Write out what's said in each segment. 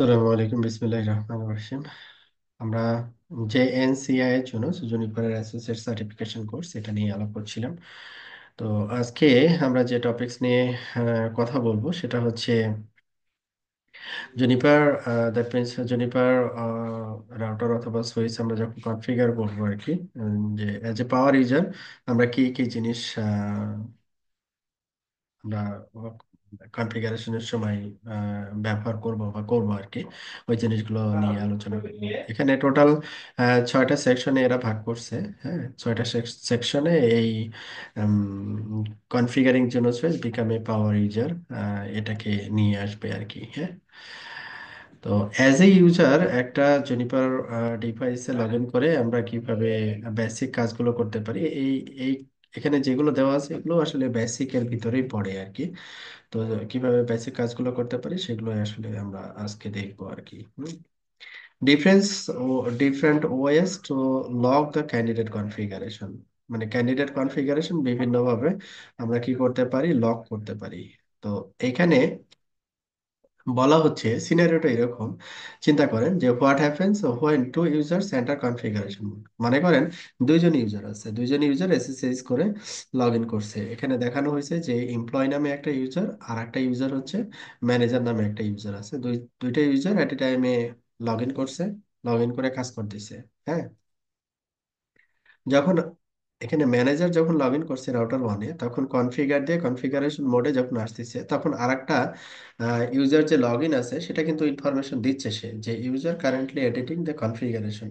আসসালামু আলাইকুম, বিসমিল্লাহির রহমানির রহিম। আমরা যে এনসিআই এর জন্য জুনিপারের অ্যাসোসিয়েট সার্টিফিকেশন কোর্স এটা নিয়ে আলাপ করছিলাম। তো আজকে আমরা যে টপিকস নিয়ে কথা বলবো সেটা হচ্ছে Juniper. That means Juniper router অথবা সুইচ আমরা যখন কনফিগার করবো আর কি, যে অ্যাজ এ পাওয়ার ইউজার আমরা কি কি জিনিস আমরা কনফিগারেশনের সময় ব্যবহার করব বা করবো আর কি, ওই জিনিসগুলো নিয়ে আলোচনা করব। এখানে টোটাল 6টা সেকশনে এরা ভাগ করছে। হ্যাঁ, 6টা সেকশনে এই কনফিগারিং জন্য বিকাম এ পাওয়ার ইউজার এটাকে নিয়ে আসবে আর কি। হ্যাঁ, তো অ্যাজ এ ইউজার একটা জুনিপার ডিভাইসে লগ ইন করে আমরা কিভাবে বেসিক কাজগুলো করতে পারি, এই এই এখানে যেগুলো দেওয়া আছে এগুলো আসলে বেসিক এর ভিতরেই পড়ে আর কি। তো কিভাবে বেসিক কাজগুলো করতে পারি সেগুলো আসলে আমরা আজকে দেখবো আর কি। ডিফারেন্স ও different ways to lock the candidate configuration, মানে ক্যান্ডিডেট কনফিগারেশন বিভিন্ন ভাবে আমরা কি করতে পারি, লক করতে পারি। তো এখানে বলা হচ্ছে সিনারিওটা এরকম, চিন্তা করেন যে what happens when two users enter configuration mode. মনে করেন দুইজন ইউজার আছে, দুইজন ইউজার এসএসএস করে লগ ইন করছে। এখানে দেখানো হয়েছে যে এমপ্লয় নামে একটা ইউজার আর একটা ইউজার হচ্ছে ম্যানেজার নামে একটা ইউজার আছে। দুইটা ইউজার এট এ টাইমে লগ ইন করছে, লগ ইন করে কাজ করতেছে। হ্যাঁ, যখন এখানে ম্যানেজার যখন লগ ইন করছে রাউটার ওয়ানে, তখন কনফিগার দিয়ে কনফিগারেশন মোডে যখন আসতেছে তখন আরেকটা ইউজার যে লগ ইন আছে সেটা কিন্তু ইনফরমেশন দিচ্ছে সে যে user currently editing the configuration.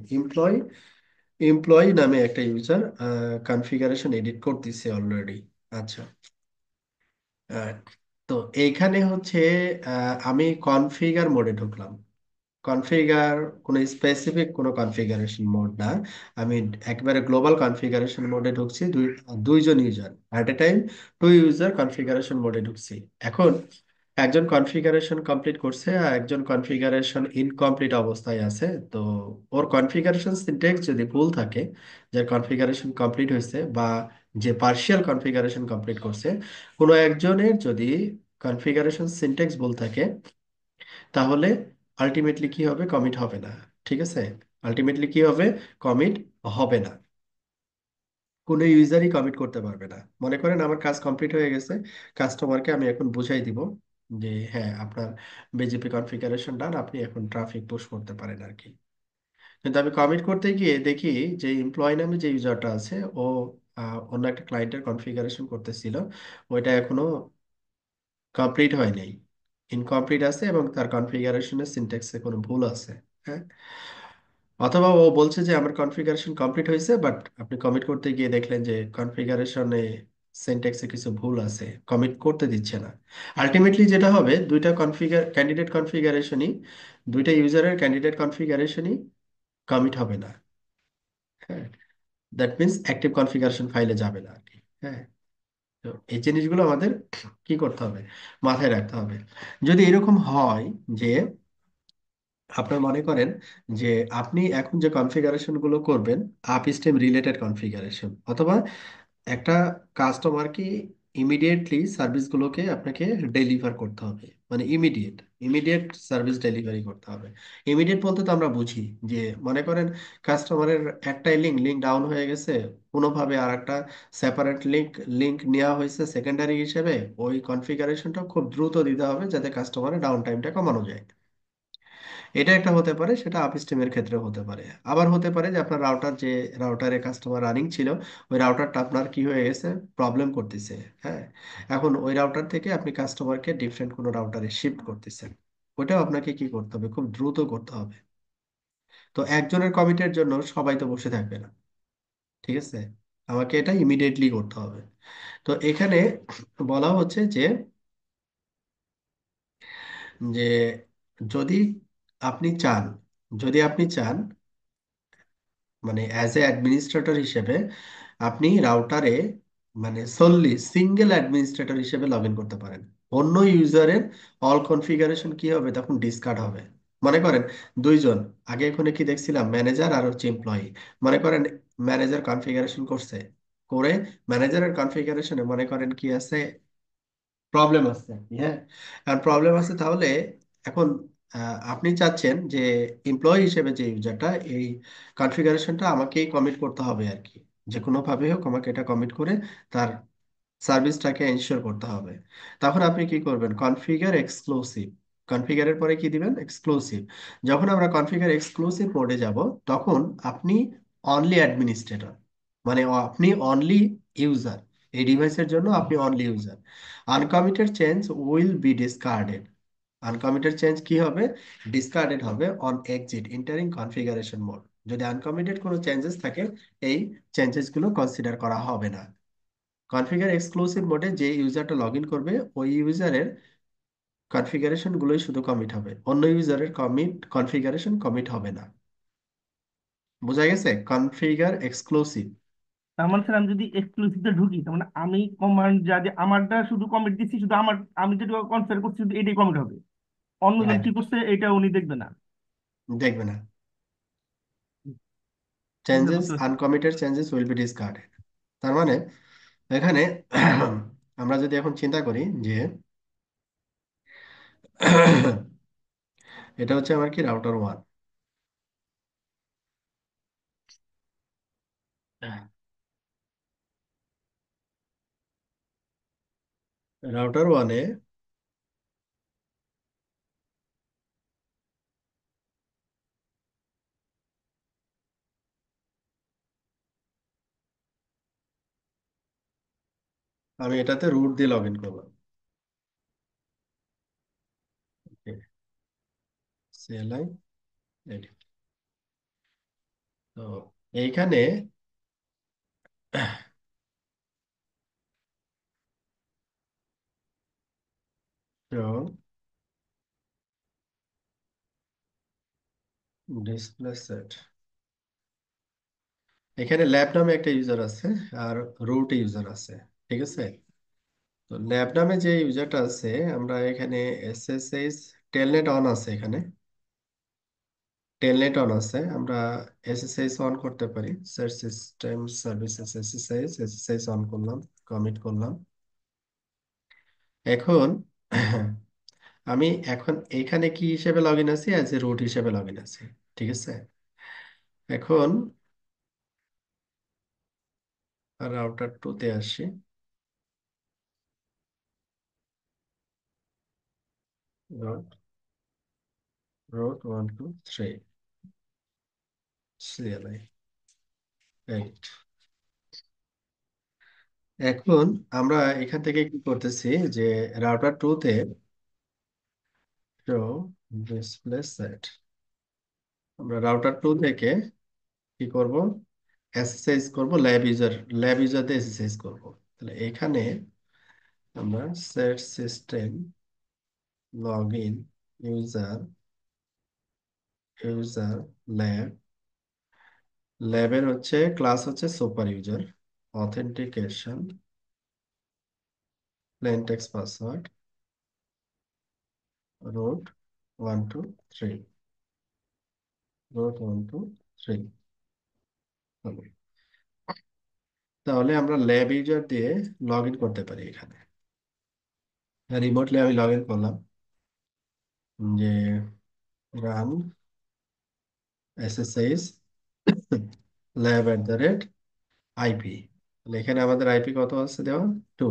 Employee নামে একটা ইউজার কনফিগারেশন এডিট করতেছে অলরেডি। আচ্ছা, আহ, তো এইখানে হচ্ছে আমি কনফিগার মোডে ঢুকলাম। কনফিগার কোনো স্পেসিফিক কোনো কনফিগারেশন মোড না, আমি একবারে গ্লোবাল কনফিগারেশন মোডে ঢুকছি। দুইজন user at a time, two user configuration মোডে ঢুকছি। এখন একজন কনফিগারেশন কমপ্লিট করছে আর একজন কনফিগারেশন ইনকমপ্লিট অবস্থায় আছে। তো ওর কনফিগারেশন সিনট্যাক্স যদি ভুল থাকে, যার কনফিগারেশন কমপ্লিট হয়েছে বা যে পার্শিয়াল কনফিগারেশন কমপ্লিট করছে, কোনো একজনের যদি কনফিগারেশন সিনট্যাক্স ভুল থাকে, তাহলে আলটিমেটলি কি হবে, কমিট হবে না। ঠিক আছে, আলটিমেটলি কি হবে, কমিট হবে না, কোনো ইউজারই কমিট করতে পারবে না। মনে করেন আমার কাজ কমপ্লিট হয়ে গেছে, কাস্টমারকে আমি এখন বুঝাই দিব যে হ্যাঁ আপনার বিজেপি কনফিগারেশন ডান, আপনি এখন ট্রাফিক পুশ করতে পারেন আর কি। কিন্তু আমি কমিট করতে গিয়ে দেখি যে এমপ্লয় নামে যে ইউজারটা আছে ও অন্য একটা ক্লায়েন্টের কনফিগারেশন করতেছিল, ওইটা এখনো কমপ্লিট হয় নাই, ইনকমপ্লিট আছে এবং তার কনফিগারেশনের সিনট্যাক্সে কোনো ভুল আছে। হ্যাঁ, অথবা ও বলছে যে আমার কনফিগারেশন কমপ্লিট হয়েছে, বাট আপনি কমিট করতে গিয়ে দেখলেন যে কনফিগারেশনে সিনট্যাক্সে কিছু ভুল আছে, কমিট করতে দিচ্ছে না। আলটিমেটলি যেটা হবে, দুইটা ক্যান্ডিডেট কনফিগারেশনই, দুইটা ইউজারের ক্যান্ডিডেট কনফিগারেশনই কমিট হবে না। হ্যাঁ, দ্যাট মিনস অ্যাক্টিভ কনফিগারেশন ফাইলে যাবে না আর কি। হ্যাঁ, তো এই জিনিসগুলো আমাদের কি করতে হবে, মাথায় রাখতে হবে। যদি এরকম হয় যে আপনার মনে করেন যে আপনি এখন যে কনফিগারেশন গুলো করবেন আপ স্টেম রিলেটেড কনফিগারেশন, অথবা একটা কাস্টমারকে ইমিডিয়েটলি সার্ভিসগুলোকে আপনাকে ডেলিভার করতে হবে, মানে ইমিডিয়েট ইমিডিয়েট সার্ভিস ডেলিভারি করতে হবে। ইমিডিয়েট বলতে তো আমরা বুঝি যে মনে করেন কাস্টমারের একটাই লিঙ্ক ডাউন হয়ে গেছে, কোনোভাবে আর একটা সেপারেট লিঙ্ক নেওয়া হয়েছে সেকেন্ডারি হিসেবে, ওই কনফিগারেশনটা খুব দ্রুত দিতে হবে যাতে কাস্টমারের ডাউন টাইমটা কমানো যায়। এটা একটা হতে পারে, সেটা আপস্ট্রিমের ক্ষেত্রে হতে পারে। আবার হতে পারে যে আপনার রাউটার, যে রাউটারে কাস্টমার রানিং ছিল, ওই রাউটারটা আপনার কি হয়ে গেছে, প্রবলেম করতেছে। হ্যাঁ, এখন ওই রাউটার থেকে আপনি কাস্টমারকে ডিফারেন্ট কোনো রাউটারে শিফট করতেছেন, ওটাও আপনাকে কি করতে হবে, খুব দ্রুত করতে হবে। তো একজনের কমিটের জন্য সবাই তো বসে থাকবে না। ঠিক আছে, আমাকে এটা ইমিডিয়েটলি করতে হবে। তো এখানে বলা হচ্ছে যে যদি আপনি চান, যদি আপনি চান, মানে অ্যাজ এ অ্যাডমিনিস্ট্রেটর হিসেবে আপনি রাউটারে মানে সললি সিঙ্গেল অ্যাডমিনিস্ট্রেটর হিসেবে লগ ইন করতে পারেন। অন্য ইউজারের অল কনফিগারেশন কি হবে, তখন ডিসকার্ড হবে। মনে করেন দুইজন, আগে এখানে কি দেখছিলাম, ম্যানেজার আর হচ্ছে এমপ্লয়ি। মনে করেন ম্যানেজার কনফিগারেশন করছে, করে ম্যানেজারের কনফিগারেশনে মনে করেন কি আছে, প্রবলেম আছে আর কি। হ্যাঁ, আর প্রবলেম আছে, তাহলে এখন আপনি চাচ্ছেন যে এমপ্লয়ি হিসেবে যে ইউজারটা, এই কনফিগারেশনটা আমাকেই কমিট করতে হবে আর কি, যে কোনো ভাবে হোক আমাকে এটা কমিট করে তার সার্ভিসটাকে এনশিওর করতে হবে। তখন আপনি কি করবেন? Configure exclusive. কনফিগারের পরে কি দিবেন? এক্সক্লুসিভ। যখন আমরা কনফিগার এক্সক্লুসিভ মোডে যাব, তখন আপনি অনলি অ্যাডমিনিস্ট্রেটর, মানে আপনি অনলি ইউজার, এই ডিভাইসের জন্য আপনি only user. Uncommitted change will be discarded. Uncommitted change কি হবে? ডিসকার্ডেড হবে on exit entering configuration mode. যদি আনকমিটেড কোনো চেঞ্জেস থাকে, এই চেঞ্জেস গুলো কনসিডার করা হবে না। কনফিগার এক্সক্লুসিভ মোডে যে ইউজারটা লগ ইন করবে, ওই ইউজারের কনফিগারেশন গুলোই শুধু কমিট হবে, অন্য ইউজারের কনফিগারেশন কমিট হবে না। বোঝা গেছে? Configure exclusive. তার মানে স্যার আমি যদি এক্সক্লুসিভে ঢুকি, তার মানে আমি কমান্ড যা যে আমারটা শুধু কমিট দিচ্ছি, শুধু আমার, আমি যেটা কনফিগার করছি শুধু এটাই কমিট হবে, অন্যজন রাইট। কি করছে এটা উনি দেখবে না। দেখবে না। বুঝতে চেঞ্জেস, বুঝতে পারছি। Uncommitted changes will be discarded. তার মানে এখানে আমরা যদি এখন চিন্তা করি যে এটা হচ্ছে আমার কি রাউটার ওয়ান। রাউটার ওয়ানে আমি এটাতে রুট দিয়ে লগ ইন করলাম। সিএলআই এডি। তো এইখানে ডিসপ্লে সেট, এখানে ল্যাব নামে একটা ইউজার আছে আর রুট ইউজার আছে। ঠিক আছে? তো ল্যাব নামে যে ইউজারটা আছে, আমরা এখানে এসএসএইচ টেলনেট অন আছে, এখানে টেলনেট অন আছে, আমরা এসএসএইচ অন করতে পারি। Set system services SSH, SSH on করলাম, কমিট করলাম। এখন আমি এখন এখানে কি হিসেবে লগ ইন আছি? অ্যাজ এ রুট হিসেবে লগ ইন আছি। ঠিক আছে? এখন রাউটার টু তে আসি। Root, root one two three, CLI eight. এখন আমরা এখান থেকে কি করতেছি যে রাউটার টু তে ডিসপ্লে সেট, আমরা রাউটার টু থেকে কি করব? এসএসএইচ করব, ল্যাব ইউজার, ল্যাব ইউজার দিয়ে এসএসএইচ করব। তাহলে এখানে আমরা set system log in user, user lab, ল্যাবের হচ্ছে ক্লাস হচ্ছে super user, authentication, plain text password, root one two three, root one two three হবে। তাহলে আমরা ল্যাব ইউজার দিয়ে লগ ইন করতে পারি এখানে। রিমোটলি আমি লগ ইন করলাম, যে run SSH lab at the rate IP. এখানে আমাদের আইপি কত আছে দেওয়া? টু।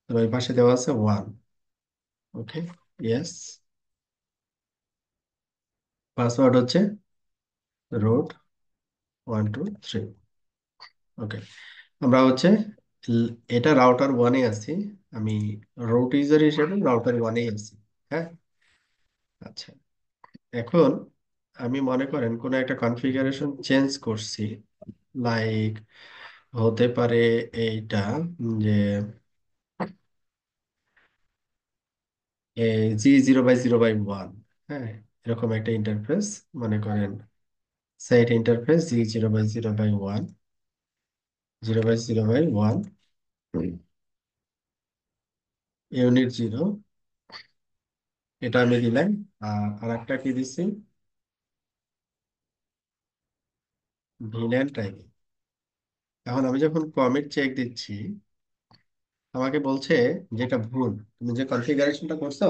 ওই পাশে দেওয়া আছে ওয়ান। ওকে, ইয়েস। পাসওয়ার্ড হচ্ছে রুট ওয়ান টু থ্রি। ওকে, আমরা হচ্ছে এটা রাউটার ওয়ানে আছি, আমি রুট ইউজার হিসেবে রাউটার ওয়ানেই আছি। হ্যাঁ, আচ্ছা। এখন আমি মনে করেন কোনো একটা কনফিগারেশন চেঞ্জ করছি, লাইক হতে পারে এইটা, যে G0/0/1। হ্যাঁ, এরকম একটা ইন্টারফেস মনে করেন, set interface G0/0/1, 0/0/1, unit zero, এটা আমি দিলাম। আর একটা কি দিচ্ছি? Villain type. এখন আমি যখন কমিট চেক দিচ্ছি, আমাকে বলছে যেটা ভুল, তুমি যে কনফিগারেশনটা করছো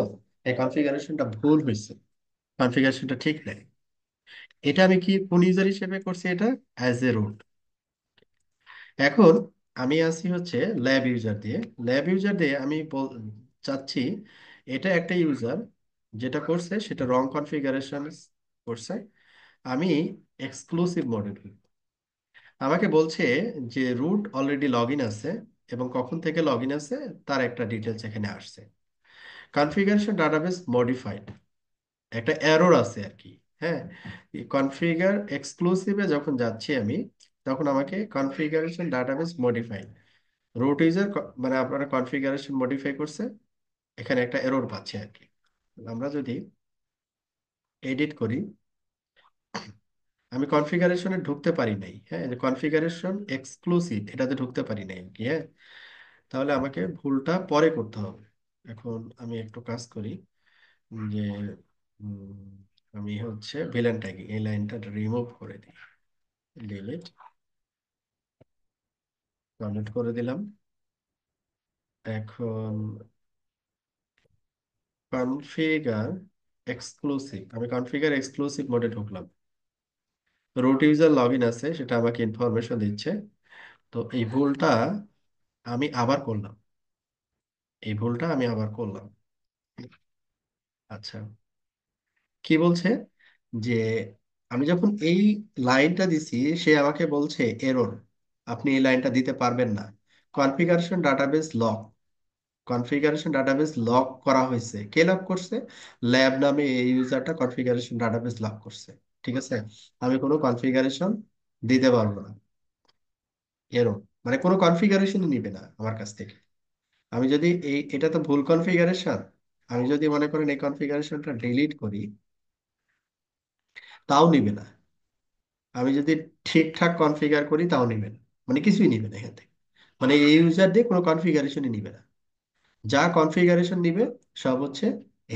এই কনফিগারেশনটা ভুল হয়েছে। কনফিগারেশনটা ঠিক নেই। এটা আমি কি কোন ইউজার হিসেবে করছি? এটা অ্যাজ এ রুট। এখন আমি আসি হচ্ছে ল্যাব ইউজার দিয়ে। ল্যাব ইউজার দিয়ে আমি চাচ্ছি এটা একটা ইউজার যেটা করছে সেটা রং কনফিগারেশন করছে। আমি এক্সক্লুসিভ মোডে ঢুকবো। আমাকে বলছে যে রুট অলরেডি লগ ইন আছে, এবং কখন থেকে লগ ইন আছে তার একটা ডিটেলস এখানে আসছে। কনফিগারেশন ডাটাবেস মডিফাইড, একটা এরর আছে আর কি। হ্যাঁ, কনফিগার এক্সক্লুসিভে যখন যাচ্ছি আমি, তখন আমাকে configuration database modified, root user মানে আপনারা কনফিগারেশন মডিফাই করছে, এখানে একটা এরর পাচ্ছে আর কি। আমরা যদি এডিট করি, আমি কনফিগারেশনে ঢুকতে পারি নাই। হ্যাঁ, কনফিগারেশন এক্সক্লুসিভ এটাতে ঢুকতে পারি নাই আর কি। হ্যাঁ, তাহলে আমাকে ভুলটা পরে করতে হবে। এখন আমি একটু কাজ করি যে উম, আমি হচ্ছে ভিলেন ট্যাগিং এই লাইনটা রিমুভ করে দিই। ডিলিট, কমেন্ট করে দিলাম। এখন কনফিগার এক্সক্লুসিভ, আমি কনফিগার এক্সক্লুসিভ মোডে ঢুকলাম। রুট ইউজার লগ ইন আছে, সেটা আমাকে ইনফরমেশন দিচ্ছে। তো এই ভুলটা আমি আবার করলাম। এই ভুলটা আমি আবার করলাম। আচ্ছা, কি বলছে যে আমি যখন এই লাইনটা দিছি, সে আমাকে বলছে এরর, আপনি এই লাইনটা দিতে পারবেন না। Configuration database lock, configuration database lock করা হয়েছে। কে লক করছে? ল্যাব নামে এই ইউজারটা কনফিগারেশন ডাটাবেস লক করছে। ঠিক আছে, আমি কোনো কনফিগারেশন দিতে পারবো না। এরর মানে কোনো কনফিগারেশনই নিবে না আমার কাছ থেকে। আমি যদি এটা তো ভুল কনফিগারেশন, আমি যদি মনে করেন এই কনফিগারেশনটা ডিলিট করি, তাও নিবে না। আমি যদি ঠিকঠাক কনফিগার করি, তাও নিবে না। মানে কিছুই নিবে না এখান থেকে। মানে এই ইউজার দিয়ে কোনো কনফিগারেশনই নিবে না। যা কনফিগারেশন নিবে সব হচ্ছে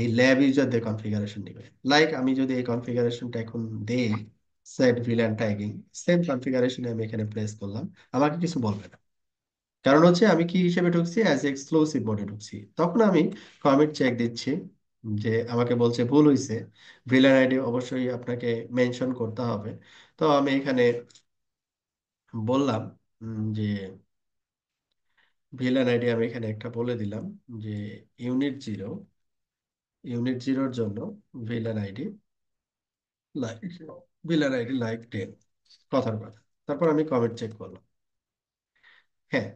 এই ল্যাব ইউজারদের কনফিগারেশন নিবে। লাইক আমি যদি এই কনফিগারেশনটা এখন দেই, সেট ভিলেন ট্যাগিং, সেম কনফিগারেশনে আমি এখানে প্লেস করলাম, আমাকে কিছু বলবে না। কারণ হচ্ছে আমি কি হিসেবে ঢুকছি? অ্যাজ এক্সক্লুসিভ মোডে ঢুকছি। তখন আমি কমিট চেক দিচ্ছি, যে আমাকে বলছে ভুল হয়েছে, ভিলেন আইডি অবশ্যই আপনাকে মেনশন করতে হবে। তো আমি এখানে বললাম যে ভিলেন আইডি আমি এখানে একটা বলে দিলাম যে ইউনিট 0, ইউনিট 0-র জন্য villain ID like, villain ID like 10, কথার কথা। তারপর আমি কমেন্ট চেক করলাম। হ্যাঁ,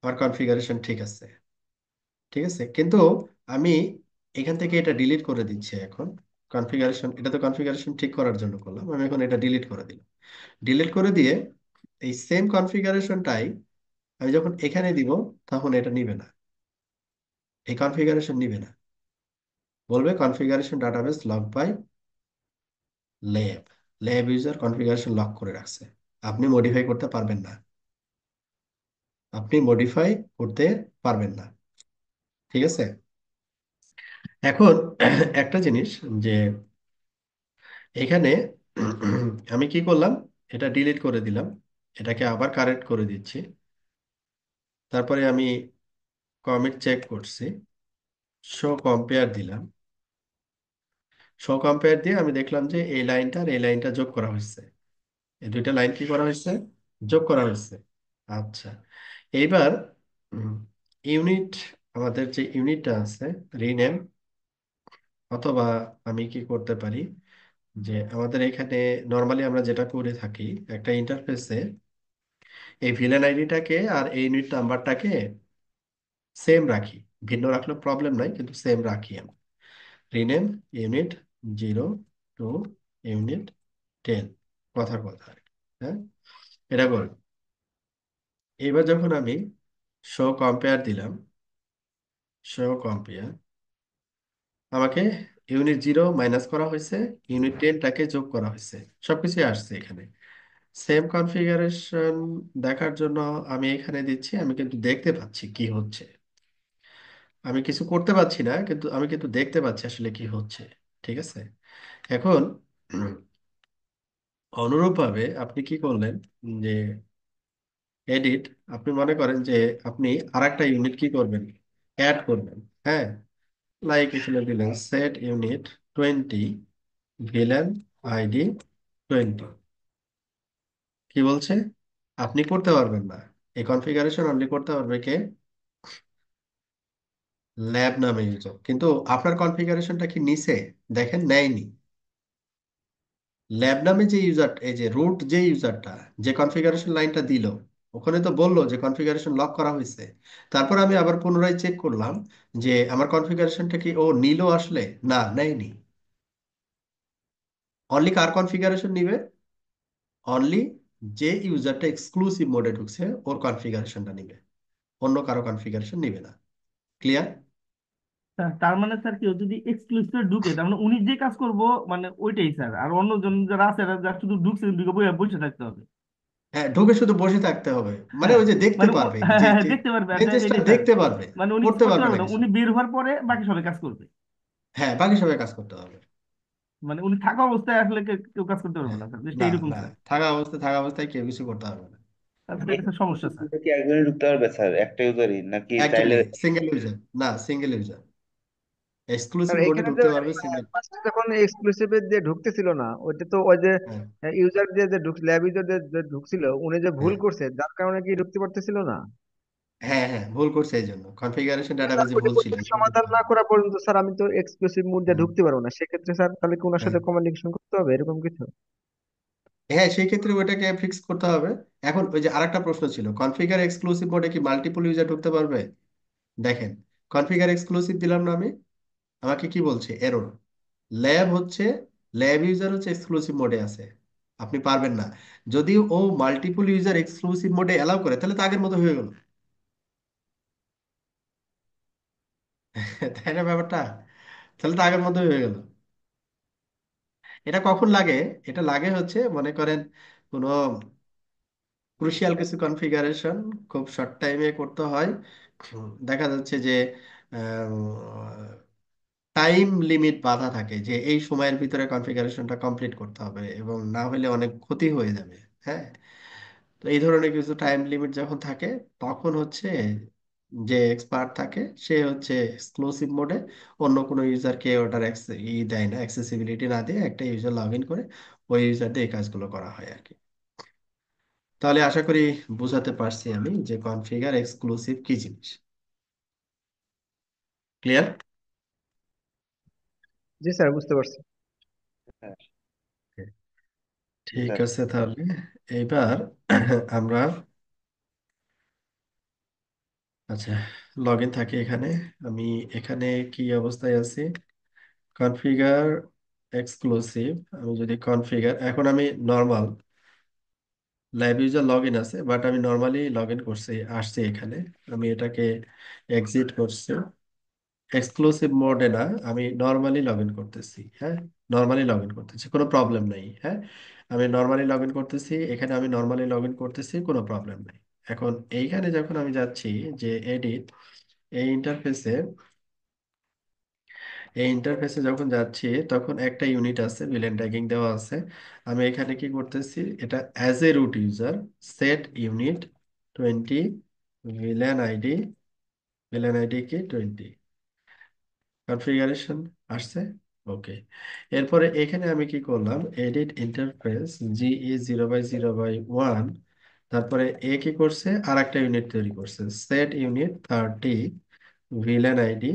আমার কনফিগারেশন ঠিক আছে। ঠিক আছে, কিন্তু আমি এখান থেকে এটা ডিলিট করে দিচ্ছি এখন। কনফিগারেশন, এটা তো কনফিগারেশন ঠিক করার জন্য করলাম, আমি এখন এটা ডিলিট করে দিলাম। ডিলিট করে দিয়ে এই সেম কনফিগারেশনটাই আমি যখন এখানে দিব, তখন এটা নিবে না, এই কনফিগারেশন নিবে না। বলবে configuration database lock by lab, lab user configuration lock করে রাখছে, আপনি মডিফাই করতে পারবেন না, আপনি মডিফাই করতে পারবেন না। ঠিক আছে, এখন একটা জিনিস, যে এখানে আমি কি করলাম, এটা ডিলিট করে দিলাম, এটাকে আবার কারেক্ট করে দিচ্ছি। তারপরে আমি কমিট চেক করছি, শো কম্পেয়ার দিলাম। শো কম্পেয়ার দিয়ে আমি দেখলাম যে এই লাইনটা আর এই লাইনটা যোগ করা হয়েছে। এই দুইটা লাইন কি করা হয়েছে? যোগ করা হয়েছে। আচ্ছা, এইবার ইউনিট, আমাদের যে ইউনিটটা আছে, রিনেম, অথবা আমি কি করতে পারি, যে আমাদের এখানে নর্মালি আমরা যেটা করে থাকি একটা ইন্টারফেসে, এই ভিলেন আইডিটাকে আর এই ইউনিট নাম্বারটাকে সেম রাখি। ভিন্ন রাখলে প্রবলেম নাই, কিন্তু সেম রাখি আমি। রিনেম ইউনিট 0 টু ইউনিট 10, কথার কথা আর কি। হ্যাঁ, এটা করি। এবার যখন আমি শো কম্পেয়ার দিলাম, শো কম্পেয়ার, আমাকে ইউনিট 0 মাইনাস করা হয়েছে, ইউনিট 10টাকে যোগ করা হয়েছে, সবকিছু আসছে এখানে। সেম কনফিগারেশন দেখার জন্য আমি এখানে দিচ্ছি, আমি কিন্তু দেখতে পাচ্ছি কি হচ্ছে। আমি কিছু করতে পারছি না, কিন্তু আমি কিন্তু দেখতে পাচ্ছি আসলে কি হচ্ছে। ঠিক আছে, এখন অনুরূপভাবে আপনি কি করলেন, যে এডিট, আপনি মনে করেন যে আপনি আরেকটা ইউনিট কি করবেন, অ্যাড করবেন। হ্যাঁ, লাইক এখানে দিলেন সেট ইউনিট 20, ভিলেন আইডি 20। কি বলছে? আপনি করতে পারবেন না, এই কনফিগারেশন অনলি করতে পারবে কে? ল্যাব নামে ইউজার। কিন্তু আপনার কনফিগারেশনটা কি নিছে? দেখেন নেয়নি। ল্যাব নামে যে ইউজার, এই যে রুট যে ইউজারটা যে কনফিগারেশন লাইনটা দিল, ওখানে তো বললো যে কনফিগারেশন লক করা হয়েছে। তারপর আমি আবার পুনরায় চেক করলাম যে আমার কনফিগারেশনটা কি ও নিল আসলে। না, নেয়নি। অনলি কার কনফিগারেশন নিবে? অনলি যে ইউজারটা এক্সক্লুসিভ মোডে ঢুকছে ওর কনফিগারেশনটা নিবে, অন্য কারো কনফিগারেশন নিবে না। ক্লিয়ার? তার মানে স্যার কেউ যদি এক্সক্লুসিভ ঢুকে তার মানে উনি যে কাজ করবো মানে ওইটাই স্যার, আর অন্যজন যারা আছে এরা যারা শুধু ঢুকছে ঢুকে বসে বসে থাকতে হবে। হ্যাঁ, ঢুকে শুধু বসে থাকতে হবে। মানে হ্যাঁ ওই যে দেখতে মানে পারবে, হ্যাঁ যে হ্যাঁ হ্যাঁ, যে দেখতে পারবে, আচ্ছা পেজেসটা এটাই স্যার। দেখতে পারবে, মানে উনি কিছু করতে করতে পারবে পারবে না না, কিছু। উনি বের হওয়ার পরে বাকি সবাই কাজ করবে। হ্যাঁ, বাকি সবাই কাজ করতে পারবে। মানে উনি থাকা অবস্থায় আসলে কেউ কাজ করতে পারবে হ্যাঁ, না স্যার, জিনিসটা না এইরকম না, স্যার। থাকা অবস্থায় কেউ কিছু করতে পারবে না। তারপরে এটা স্যার সমস্যা স্যার। কি একজনই ঢুকতে পারবে স্যার, একটা ইউজারই নাকি চাইলে? একজনই, সিঙ্গেল ইউজার। না, সিঙ্গেল ইউজার আর এক্সক্লুসিভ মোডে এখানে যে ঢুকতে পারবে, সিঙ্গেল। ফার্স্টে যখন এক্সক্লুসিভে যে ঢুকতেছিল না, ওইটা তো ওই যে হ্যাঁ ইউজার যে যে ল্যাব ইউজার যে ঢুকছিল, উনি যে ভুল হ্যাঁ করছে যার কারণে কি ঢুকতে পারতেছিল না। হ্যাঁ হ্যাঁ, ভুল করছে এই জন্য কনফিগারেশন স্যার ডাটাবেজে ওইটা ভুল ছিল ওইটা এই জন্য ঢুকতে সমাধান না পারেনি। করা পর্যন্ত স্যার আমি তো এক্সক্লুসিভ মোড দিয়ে হুম, ঢুকতে পারবো না, সেক্ষেত্রে স্যার তাহলে কি ওনার হ্যাঁ সাথে কমিউনিকেশন করতে হবে এরকম কিছু? হ্যাঁ, সেই ক্ষেত্রে ওইটাকে ফিক্স করতে হবে। এখন ওই যে আরেকটা প্রশ্ন ছিল, কনফিগার এক্সক্লুসিভ মোডে কি মাল্টিপল ইউজার ঢুকতে পারবে? দেখেন, কনফিগার এক্সক্লুসিভ দিলাম না আমি, আমাকে কি বলছে? এরর। ল্যাব হচ্ছে, ল্যাব ইউজার হচ্ছে এক্সক্লুসিভ মোডে আছে, আপনি পারবেন না। যদি ও মাল্টিপল ইউজার এক্সক্লুসিভ মোডে অ্যালাউ করে তাহলে তো আগের মতো হয়ে গেল। তাই না ব্যাপারটা? তাহলে তো আগের মতো হয়ে গেল। এটা কখন লাগে? এটা লাগে হচ্ছে মনে করেন কোনো ক্রুশিয়াল কিছু কনফিগারেশন খুব শর্ট টাইমে করতে হয়। দেখা যাচ্ছে যে টাইম লিমিট বাধা থাকে, যে এই সময়ের ভিতরে কনফিগারেশনটা কমপ্লিট করতে হবে এবং না হলে অনেক ক্ষতি হয়ে যাবে। হ্যাঁ, তো এই ধরনের কিছু টাইম লিমিট যখন থাকে, তখন হচ্ছে যে এক্সপার্ট থাকে সে হচ্ছে এক্সক্লুসিভ মোডে অন্য কোনো ইউজারকে ওটার দেয় না, অ্যাক্সেসিবিলিটি না দিয়ে একটা ইউজার লগ ইন করে ওই ইউজার দিয়ে এই কাজগুলো করা হয় আর কি। তাহলে আশা করি বুঝাতে পারছি আমি যে কনফিগার এক্সক্লুসিভ কি জিনিস। ক্লিয়ার? জি স্যার, বুঝতে পারছি। হ্যাঁ, জি ঠিক স্যার। আছে তাহলে এইবার আমরা, আচ্ছা, লগ ইন থাকি এখানে। আমি এখানে কি অবস্থায় আছি? Configure exclusive. আমি যদি কনফিগার, এখন আমি normal live user log in আছে, বাট আমি নর্মালি লগ ইন করছি, আসছি এখানে। আমি এটাকে এক্সিট করছি, এক্সক্লুসিভ মোডে না, আমি নর্মালি লগ ইন করতেছি। হ্যাঁ, নর্মালি লগ ইন করতেছি, কোনো প্রবলেম নেই। হ্যাঁ, আমি নর্মালি লগ ইন করতেছি এখানে, আমি নর্মালি লগ ইন করতেছি, কোনো প্রবলেম নেই। এখন এইখানে যখন আমি যাচ্ছি যে এডিট, এই ইন্টারফেসে, এই ইন্টারফেসে যখন যাচ্ছি তখন একটা ইউনিট আছে, ভিলেন ট্যাগিং দেওয়া আছে। আমি এখানে কি করতেছি, এটা as a root user set unit 20 VLAN ID, VLAN ID কি 20, কনফিগারেশন আসছে। ওকে, এরপরে এখানে আমি কি করলাম, এডিট ইন্টারফেস GE0/0/1। তারপরে এ কি করছে, আর একটা ইউনিট তৈরি করছে, set unit 30 villain ID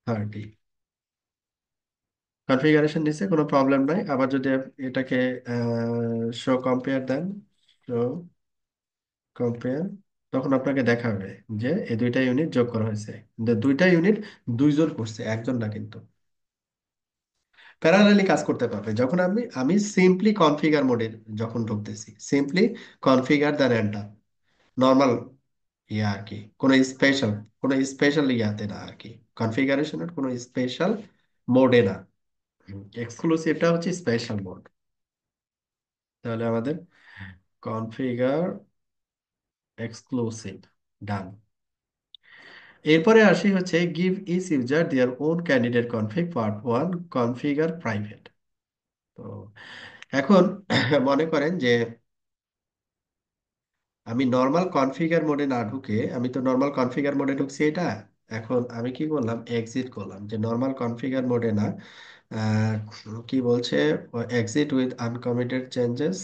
30। Configuration নিচে কোনো প্রবলেম নাই। আবার যদি এটাকে শো কম্পেয়ার দেন, শো কম্পেয়ার, তখন আপনাকে দেখাবে যে এই দুইটা ইউনিট যোগ করা হয়েছে। কিন্তু দুইটা ইউনিট দুইজন করছে, একজন না কিন্তু। প্যারালালি কাজ করতে পারবে যখন আমি সিম্পলি কনফিগার মোডে যখন ঢুকতেছি, simply configure the random normal ইয়া আর কি, কোনো স্পেশাল ইয়াতে না আর কি, কনফিগারেশনের কোনো স্পেশাল মোডে না। এক্সক্লুসিভটা হচ্ছে স্পেশাল মোড। তাহলে আমাদের কনফিগার এক্সক্লুসিভ ডান। এরপরে আসি হচ্ছে give each user their own candidate config part 1 configure private. তো এখন মনে করেন যে আমি নর্মাল কনফিগার মোডে না ঢুকে, আমি তো নর্মাল কনফিগার মোডে ঢুকছি এটা। এখন আমি কি করলাম, এক্সিট করলাম যে নর্মাল কনফিগার মোডে না, আহ, কি বলছে, exit with uncommitted changes.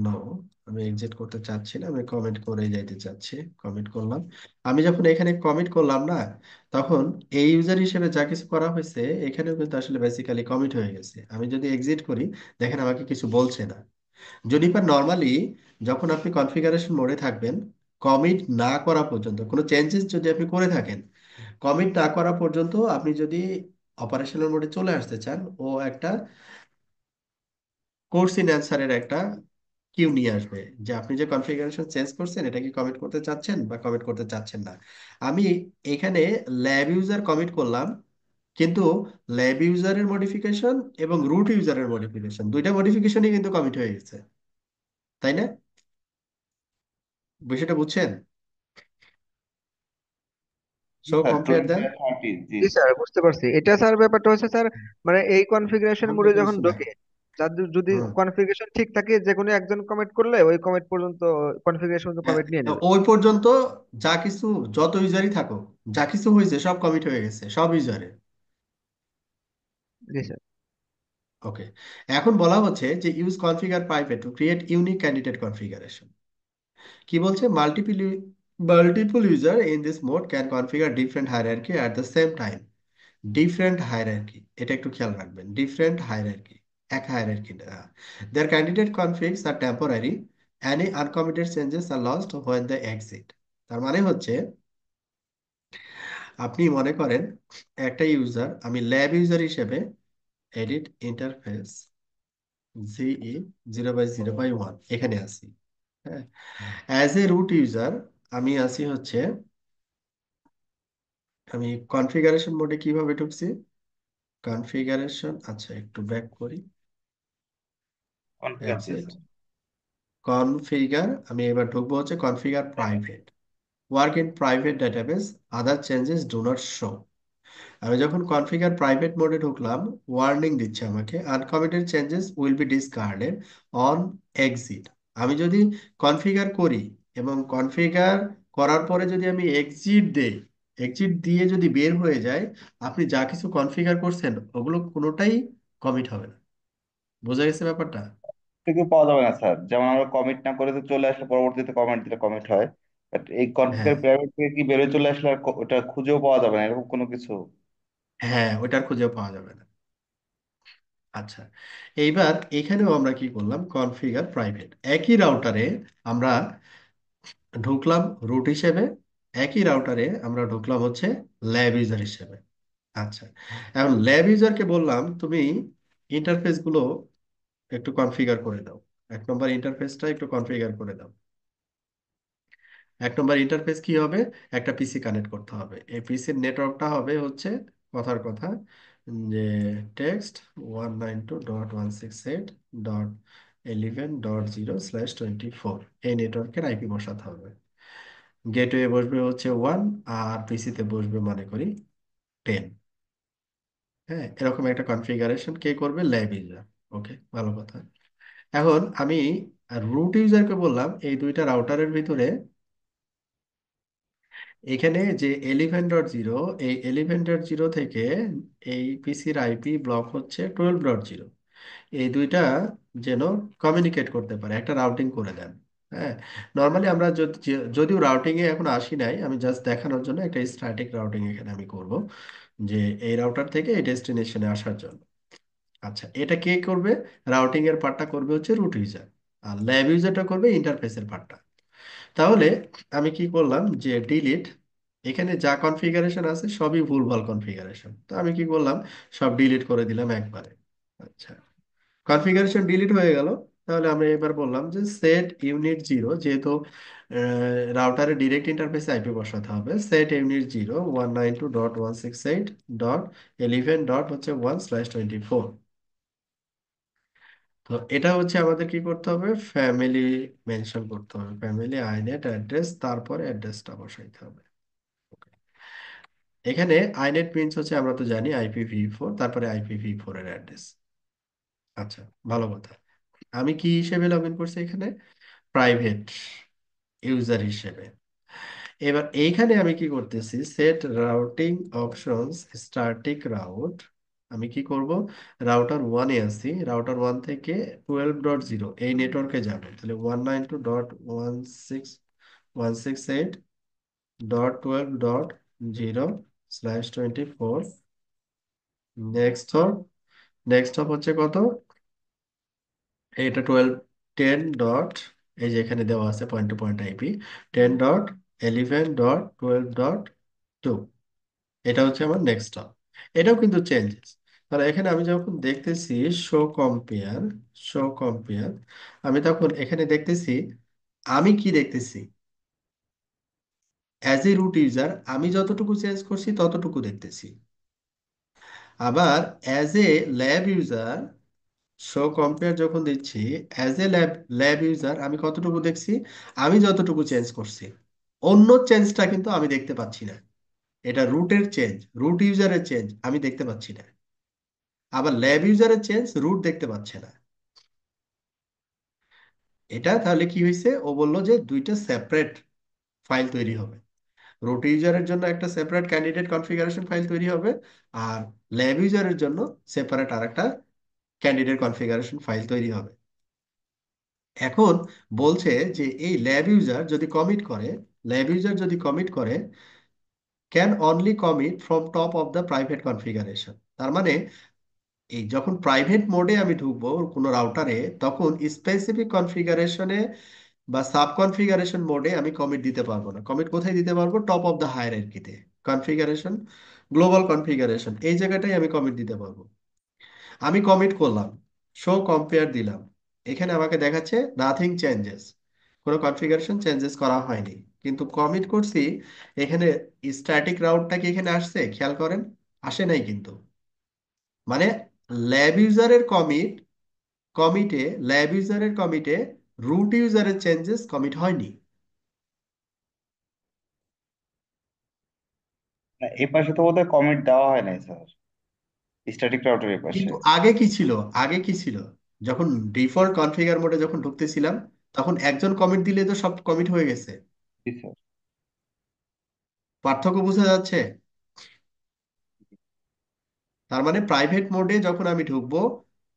No, আমি এক্সিট করতে চাচ্ছি না, আমি কমিট করে যাইতে চাচ্ছি। কমিট করলাম। আমি যখন এখানে কমিট করলাম না, তখন এই ইউজার হিসেবে যা কিছু করা হয়েছে এখানেও কিন্তু আসলে বেসিক্যালি কমিট হয়ে গেছে। আমি যদি এক্সিট করি, দেখেন আমাকে কিছু বলছে না। জুনিপার নর্মালি যখন আপনি কনফিগারেশন মোডে থাকবেন, কমিট না করা পর্যন্ত কোনো চেঞ্জেস যদি আপনি করে থাকেন, কমিট না করা পর্যন্ত আপনি যদি অপারেশনাল মোডে চলে আসতে চান, ও একটা কোর্স ইন অ্যান্সারের একটা কিউ নিয়ে আসবে যে আপনি যে কনফিগারেশন চেঞ্জ করছেন এটা কি কমিট করতে চাচ্ছেন বা কমিট করতে চাচ্ছেন না। আমি এখানে ল্যাব ইউজার কমিট করলাম, কিন্তু ল্যাব ইউজারের মডিফিকেশন এবং রুট ইউজারের মডিফিকেশন, দুইটা মডিফিকেশনই কিন্তু কমিট হয়ে গেছে, তাই না? বিষয়টা বুঝছেন? জি সো স্যার, কম্পেয়ার 20 দেন। আর 30, জি। জি স্যার, বুঝতে পারছি। এটা স্যার ব্যাপারটা হচ্ছে স্যার, মানে এই কনফিগারেশন বলতে মোডে যখন পেরেছি না। ঢোকে, যাদের যদি হুম। কনফিগারেশন ঠিক থাকে, যে কোনো একজন কমিট করলে ওই কমিট পর্যন্ত, কনফিগারেশন হ্যাঁ, কমিট নিয়ে নেবে। ওই পর্যন্ত যা কিছু, যত ইউজারই থাকুক, যা কিছু হয়েছে সব কমিট হয়ে গেছে সব ইউজারে। জি স্যার। ওকে। এখন বলা হচ্ছে যে use configure private to create unique candidate configuration. কি বলছে, multiple user in this mode can configure different hierarchy at the same time. Different hierarchy, এটা একটু খেয়াল রাখবেন, ডিফারেন্ট হায়ারার্কি, এক হায়ারার্কি না। Their candidate configs are temporary, any uncommitted changes are lost when they exit. তার মানে হচ্ছে, আপনি মনে করেন একটা ইউজার, আমি ল্যাব ইউজার হিসেবে এডিট ইন্টারফেস জিই 0/0/1 এখানে আছি। হ্যাঁ, অ্যাজ এ রুট ইউজার আমি আছি হচ্ছে, আমি কনফিগারেশন মোডে কিভাবে ঢুকছি, কনফিগারেশন, আচ্ছা একটু ব্যাক করি, কনফিগার, জি এক্সিট, স্যার। কনফিগার, আমি এবার ঢুকবো হচ্ছে configure private, work in private database, other changes do not show. আমি যখন কনফিগার প্রাইভেট মোডে ঢুকলাম, ওয়ার্নিং দিচ্ছে আমাকে, uncommitted changes will be discarded on exit. আমি যদি কনফিগার করি এবং কনফিগার করার পরে যদি আমি এক্সিট দেই, এক্সিট দিয়ে যদি বের হয়ে যায়, আপনি যা কিছু কনফিগার করছেন ওগুলো কোনোটাই কমিট হবে না। বোঝা গেছে ব্যাপারটা? থেকে পাওয়া যাবে না স্যার, যেমন আমরা কমিট না করে তো চলে আসলে পরবর্তীতে কমেন্ট দিলে কমিট হয়, বাট এই কনফিগার হ্যাঁ, প্রাইভেট থেকে কি বেরোয় চলে আসলে আর ওটা খুঁজেও পাওয়া যাবে না এরকম কোনো কিছু? হ্যাঁ, ওইটার খুঁজেও পাওয়া যাবে না। আচ্ছা, এইবার এখানেও আমরা কি করলাম, কনফিগার প্রাইভেট, একই রাউটারে আমরা ঢুকলাম রুট হিসেবে, একই রাউটারে আমরা ঢুকলাম হচ্ছে ল্যাব ইউজার হিসেবে। আচ্ছা, এখন ল্যাব ইউজারকে বললাম তুমি ইন্টারফেস গুলো একটু কনফিগার করে দাও, 1 নম্বর ইন্টারফেসটা একটু কনফিগার করে দাও। 1 নম্বর ইন্টারফেস কি হবে, একটা পিসি কানেক্ট করতে হবে, এই পিসির নেটওয়ার্কটা হবে হচ্ছে, কথার কথা, যে টেক্সট 192.168.11.0/24, এই নেটওয়ার্কের আইপি বসাতে হবে। গেটওয়ে বসবে হচ্ছে 1, আর পিসিতে বসবে মনে করি 10। হ্যাঁ, এরকম একটা কনফিগারেশন কে করবে, ল্যাব ইউজার। ওকে, ভালো কথা। এখন আমি রুট ইউজারকে বললাম এই দুইটা রাউটারের ভিতরে, এখানে যে 11.0, এই 11.0 থেকে এই পিসির আইপি ব্লক হচ্ছে 12.0, এই দুইটা যেন কমিউনিকেট করতে পারে, একটা রাউটিং করে দেন। হ্যাঁ, নর্মালি আমরা যদিও রাউটিং এ এখন আসি নাই, আমি জাস্ট দেখানোর জন্য একটা স্ট্যাটিক রাউটিং এখানে আমি করব, যে এই রাউটার থেকে এই ডেস্টিনেশনে আসার জন্য। আচ্ছা, এটা কে করবে, রাউটিং এর পার্টটা করবে হচ্ছে রুট ইউজার, আর ল্যাব ইউজারটা করবে ইন্টারফেসের পার্টটা। তাহলে আমি কি করলাম, যে ডিলিট, এখানে যা কনফিগারেশন আছে সবই ভুলভাল কনফিগারেশন, তো আমি কি করলাম, সব ডিলিট করে দিলাম একবারে। আচ্ছা, কনফিগারেশন ডিলিট হয়ে গেল। তাহলে আমরা এবার বললাম যে সেট ইউনিট জিরো, যেহেতু রাউটারে ডিরেক্ট ইন্টারফেসে আইপি বসাতে হবে, সেট ইউনিট 0 192.168.11. হচ্ছে 1/24। তো এটা হচ্ছে আমাদের কি করতে হবে, ফ্যামিলি মেনশন করতে হবে, ফ্যামিলি আইনেট অ্যাড্রেস, তারপরে অ্যাড্রেসটা বসাইতে হবে। Okay. এখানে আইনেট মিনস হচ্ছে, আমরা তো জানি IPv4, তারপরে IPv4 এর অ্যাড্রেস। আচ্ছা, ভালো কথা। আমি কি হিসেবে লগ ইন করছি এখানে, প্রাইভেট ইউজার হিসেবে। এবার এইখানে আমি কি করতেছি, set routing options static route, আমি কি করব, রাউটার ওয়ানে আছি, রাউটার ওয়ান থেকে 12.0 এই নেটওয়ার্কে যাবে, তাহলে 192.168.12.0/24 নেক্সট হপ। নেক্সট হপ হচ্ছে কত, এটা 10 ডট, এই যে এখানে দেওয়া আছে পয়েন্ট টু পয়েন্ট আইপি, 10.11.12.2, এটা হচ্ছে আমার নেক্সট হপ। এটাও কিন্তু চেঞ্জেস। তাহলে এখানে আমি যখন দেখতেছি শো কম্পেয়ার, আমি তখন এখানে দেখতেছি, আমি কি দেখতেছি, অ্যাজ এ রুট ইউজার আমি যতটুকু চেঞ্জ করছি ততটুকু দেখতেছি। আবার as a lab user, compare যখন দিচ্ছি, as a lab lab user আমি কতটুকু দেখছি, আমি যতটুকু চেঞ্জ করছি, অন্য চেঞ্জটা কিন্তু আমি দেখতে পাচ্ছি না। এটা রুটের চেঞ্জ, রুট ইউজারের চেঞ্জ আমি দেখতে পাচ্ছি না। আবার ল্যাব ইউজারের চেঞ্জ রুট দেখতে পাচ্ছে না। এটা তাহলে কি হয়েছে, ও বললো যে দুইটা সেপারেট ফাইল তৈরি হবে। রুট ইউজারের জন্য একটা সেপারেট ক্যান্ডিডেট কনফিগারেশন ফাইল তৈরি হবে, আর ল্যাব ইউজারের জন্য সেপারেট আরেকটা ক্যান্ডিডেট কনফিগারেশন ফাইল তৈরি হবে। এখন বলছে যে এই ল্যাব ইউজার যদি কমিট করে can only commit from top of the private configuration. তার মানে এই যখন প্রাইভেট মোডে আমি ঢুকবো কোনো রাউটারে, তখন স্পেসিফিক কনফিগারেশনে বা সাব কনফিগারেশন মোডে আমি কমিট দিতে পারবো না। কমিট কোথায় দিতে পারবো, টপ অফ দ্য হায়ারার্কিতে, কনফিগারেশন, গ্লোবাল কনফিগারেশন, এই জায়গাটাই আমি কমিট দিতে পারবো। আমি কমিট করলাম, কম্পেয়ার দিলাম, এখানে আমাকে দেখাচ্ছে নাথিং চেঞ্জেস, কোনো কনফিগারেশন চেঞ্জেস করা হয়নি। কিন্তু কমিট করছি, এখানে স্ট্যাটিক রাউটটা কি এখানে আসছে খেয়াল করেন, আসে নাই কিন্তু। মানে ল্যাব ইউজারের কমিটে ল্যাব ইউজারের কমিটে রুট ইউজারের চেঞ্জেস কমিট হয়নি। না, এই পাশে তো বোধহয় কমিট দেওয়া হয় নাই স্যার, স্ট্যাটিক রাউটার এই পাশে। কিন্তু আগে কি ছিল, আগে কি ছিল, যখন ডিফল্ট কনফিগার মোডে যখন ঢুকতেছিলাম, তখন একজন কমিট দিলে তো সব কমিট হয়ে গেছে। জি স্যার। পার্থক্য বোঝা যাচ্ছে? তার মানে প্রাইভেট মোডে যখন আমি ঢুকবো,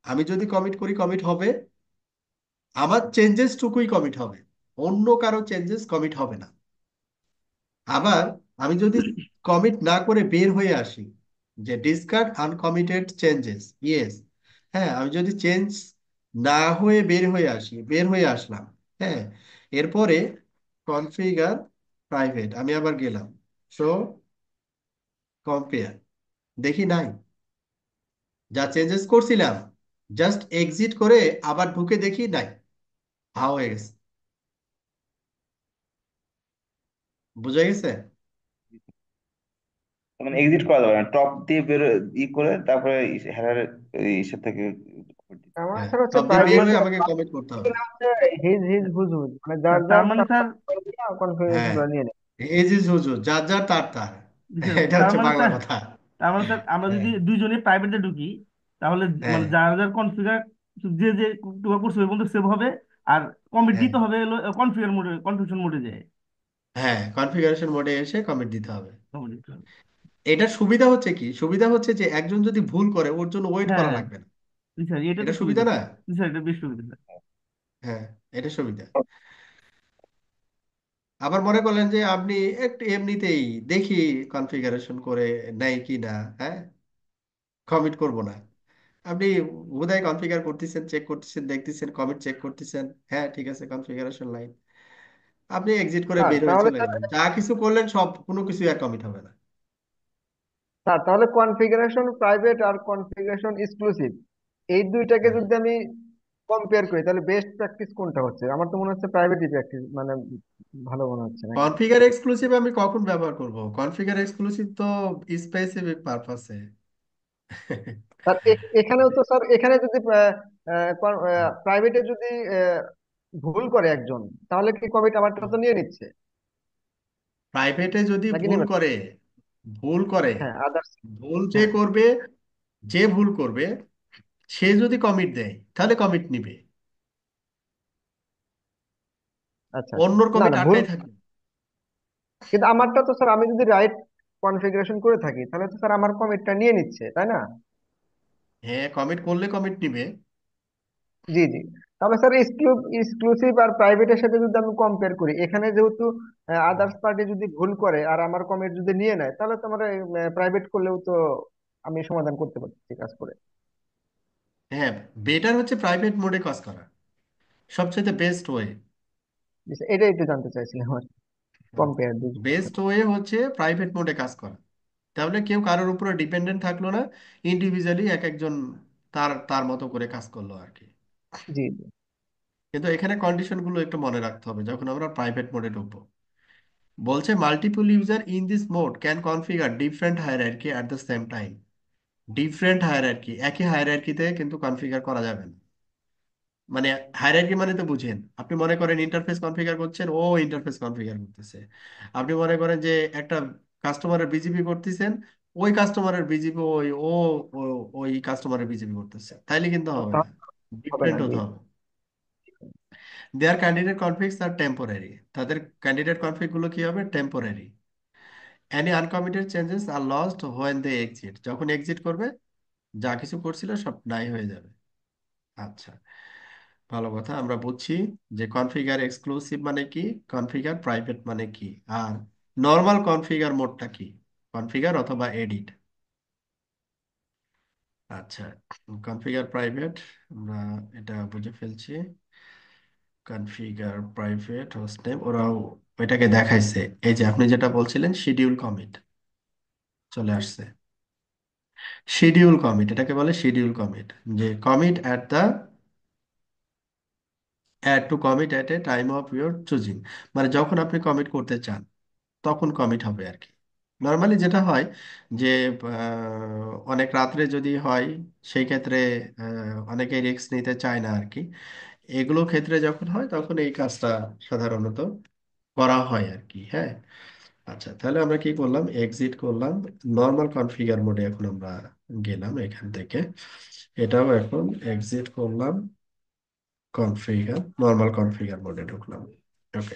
আমি যদি কমিট করি কমিট হবে, আমার চেঞ্জেস টুকুই কমিট হবে, অন্য কারো চেঞ্জেস কমিট হবে না। আবার আমি যদি কমিট না করে বের হয়ে আসি, যে ডিসকার্ড আনকমিটেড চেঞ্জেস, ইয়েস, হ্যাঁ, আমি যদি চেঞ্জ না হয়ে বের হয়ে আসলাম, হ্যাঁ, এরপরে কনফিগার প্রাইভেট আমি আবার গেলাম, সো কম্পেয়ার, দেখি নাই, যা চেঞ্জেস করছিলাম জাস্ট এক্সিট করে আবার ঢুকে দেখি নাই, হাও হয়ে গেছে। বুঝা গেছে? তার মানে এক্সিট করা যাবে না, টপ দিয়ে বের করে তারপরে হেডার ইসের থেকে commit দিতে হবে। আমার হ্যাঁ, স্যার হচ্ছে সব দিয়ে বের প্রাইভেট হয়ে আমাকে কমিট করতে হবে। হচ্ছে হিজ হিজ হুজ হুজ, মানে যার তার যার মানে স্যার, কনফিগারেশন হ্যাঁ, গুলো নিয়ে নেয়। এই যে হুজুর, যার যার তার তার, স্যার এটা তার হচ্ছে মানে বাংলা স্যার কথা। তার মানে স্যার আমরা হ্যাঁ, যদি দুইজনে প্রাইভেটে ঢুকি, তাহলে হ্যাঁ, মানে যার যার কনফিগার যে যে টুকা করছে ওই পর্যন্ত সেভ হবে, আর কমিট হ্যাঁ, দিতে হবে কনফিউশন মোডে যায়, হ্যাঁ, কনফিগারেশন মোডে এসে কমিট দিতে হবে। কমিট দিতে হবে। এটার সুবিধা হচ্ছে কি, সুবিধা হচ্ছে যে একজন যদি ভুল করে ওর জন্য ওয়েট হ্যাঁ, করা হ্যাঁ, লাগবে না। জি স্যার এটা এটা তো সুবিধা সুবিধা না? স্যার। জি স্যার এটা বেশ সুবিধা স্যার। হ্যাঁ, এটা সুবিধা। আবার মনে করলেন যে আপনি একটু এমনিতেই দেখি কনফিগারেশন করে নেয় কি না, হ্যাঁ, কমিট করব না, আপনি হুদাই কনফিগার করতেছেন, চেক করতেছেন, দেখতেছেন, কমিট চেক করতেছেন, হ্যাঁ ঠিক আছে কনফিগারেশন লাইন, আপনি এক্সিট করে স্যার বের হয়ে তাহলে চলে স্যার, গেলেন, যা কিছু করলেন সব কোনো কিছু আর কমিট হবে না। তাহলে কনফিগারেশন প্রাইভেট আর কনফিগারেশন এক্সক্লুসিভ, এই দুইটাকে হ্যাঁ, যদি আমি কম্পেয়ার করি, তাহলে বেস্ট প্র্যাকটিস কোনটা হচ্ছে? আমার তো মনে হচ্ছে প্রাইভেটই প্র্যাকটিস মানে ভালো মনে হচ্ছে নাকি। কনফিগার এক্সক্লুসিভ আমি কখন ব্যবহার করব, কনফিগার এক্সক্লুসিভ তো স্পেসিফিক পারপাসে। স্যার এখানেও তো স্যার, এখানে যদি প্রাইভেটে যদি আহ, ভুল করে একজন, তাহলে কি কমিট আমারটা তো নিয়ে নিচ্ছে প্রাইভেটে যদি নাকি ভুল নেবে না? করে, ভুল করে, হ্যাঁ, আদার্স। ভুল যে হ্যাঁ, করবে, যে ভুল করবে সে যদি কমিট দেয় তাহলে কমিট নিবে, আচ্ছা আচ্ছা। অন্যর না কমিট না, ভুল, আটকাই থাকবে। কিন্তু আমারটা তো স্যার, আমি যদি রাইট কনফিগারেশন করে থাকি, তাহলে তো স্যার আমার কমিটটা নিয়ে নিচ্ছে, তাই না? হ্যাঁ, কমিট করলে কমিট নিবে। জি জি। তাহলে স্যার এক্সক্লুসিভ আর প্রাইভেটের সাথে যদি আমি কম্পেয়ার করি, এখানে যেহেতু আদার্স পার্টি যদি ভুল করে আর আমার কমিট যদি নিয়ে নেয়, তাহলে তো আমার প্রাইভেট করলেও তো আমি সমাধান করতে পারছি কাজ করে। হ্যাঁ, বেটার হচ্ছে প্রাইভেট মোডে কাজ করা, সবচেয়ে বেস্ট ওয়ে। জি, স্যার, এটাই একটু জানতে চাইছিলাম আর কম্পেয়ার দুই। বেস্ট ওয়ে হচ্ছে প্রাইভেট মোডে কাজ করা। তাহলে কেউ কারোর উপরে ডিপেন্ডেন্ট থাকলো না, ইন্ডিভিজুয়ালি এক একজন তার তার মতো করে কাজ করলো আর কি। জি জি। কিন্তু এখানে কন্ডিশনগুলো একটু মনে রাখতে হবে যখন আমরা প্রাইভেট মোডে ঢুকবো। বলছে multiple user in this mode can configure different hierarchy at the same time. Different hierarchy, একই হায়ারার্কিতে কিন্তু কনফিগার করা যাবে না। মানে হায়ারার্কি মানে তো বুঝেন, আপনি মনে করেন ইন্টারফেস কনফিগার করছেন, ও ইন্টারফেস কনফিগার করতেছে। আপনি মনে করেন যে একটা কাস্টমারের বিজিপি করতেছেন, ওই কাস্টমারের বিজিপি ওই কাস্টমারের বিজিপি করতেছে, তাইলে কিন্তু হবে তা না, হবে না। ডিফারেন্ট জি। হতে হবে। Their candidate configs are temporary, তাদের ক্যান্ডিডেট কনফিগ গুলো কি হবে, temporary. Any uncommitted changes are lost when they exit, যখন এক্সিট করবে যা কিছু করছিল সব নাই হয়ে যাবে। আচ্ছা, ভালো কথা, আমরা বুঝছি যে কনফিগার এক্সক্লুসিভ মানে কি, কনফিগার প্রাইভেট মানে কি, আর নর্মাল কনফিগার মোডটা কি, কনফিগার অথবা এডিট। আচ্ছা, কনফিগার প্রাইভেট আমরা এটা বুঝে ফেলছি। কনফিগার প্রাইভেট হোস্ট নেম, ওরাও ওইটাকে দেখাইছে। এই যে আপনি যেটা বলছিলেন শিডিউল কমিট চলে আসছে। শিডিউল কমিট, এটাকে বলে শিডিউল কমিট, যে commit at the add to commit at a time of your choosing, মানে যখন আপনি কমিট করতে চান তখন কমিট হবে আর কি। নর্মালি যেটা হয় যে অনেক রাত্রে যদি হয়, সেই ক্ষেত্রে অনেকেই রিস্ক নিতে চায় না আর কি। এগুলো ক্ষেত্রে যখন হয় তখন এই কাজটা সাধারণত করা হয় আর কি। হ্যাঁ, আচ্ছা, তাহলে আমরা কি করলাম, এক্সিট করলাম, নর্মাল কনফিগার মোডে এখন আমরা গেলাম এখান থেকে। এটাও এখন এক্সিট করলাম, কনফিগার নর্মাল কনফিগার মোডে ঢুকলাম। ওকে,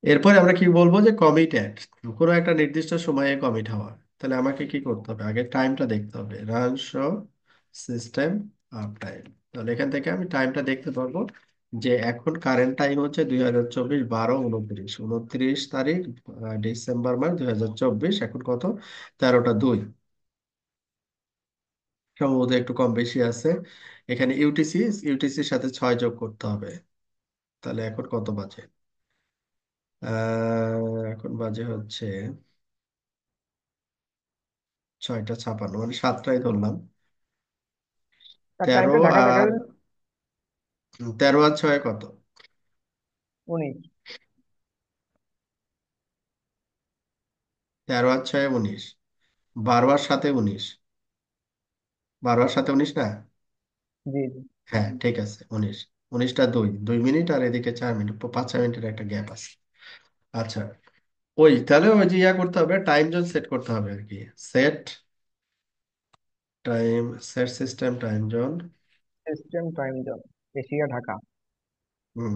এরপরে আমরা কি বলবো, যে কমিট অ্যাট কোনো একটা নির্দিষ্ট সময়ে কমিট হওয়া। তাহলে আমাকে কি করতে হবে, আগে টাইমটা দেখতে হবে, run show system up time. তাহলে এখান থেকে আমি টাইমটা দেখতে পারবো যে এখন কারেন্ট টাইম হচ্ছে 2024 12 29, 29 তারিখ, ডিসেম্বর মাস 2024। এখন কত, 13টা 2। সম্ভবত একটু কম বেশি আছে। এখানে ইউটিসির সাথে 6 যোগ করতে হবে। তাহলে এখন কত বাজে, এখন বাজে হচ্ছে 6টা 56, মানে 7টাই ধরলাম। তার তেরো টাইমটা ঢাকা দেখা আর দিন। 13 আর 6 কত, 19। 13 আর 6 19, 12 আর 7 19, 12 আর 7 19 না? জি জি। হ্যাঁ ঠিক আছে, 19। 19টা 2, 2 মিনিট, আর এদিকে 4 মিনিট, 5-6 মিনিটের একটা গ্যাপ আছে। আচ্ছা, ওই তাহলে ওই যে ইয়া করতে হবে, টাইম জোন সেট করতে হবে আর কি। Set time, set system time zone. System time zone, Asia Dhaka. হুম,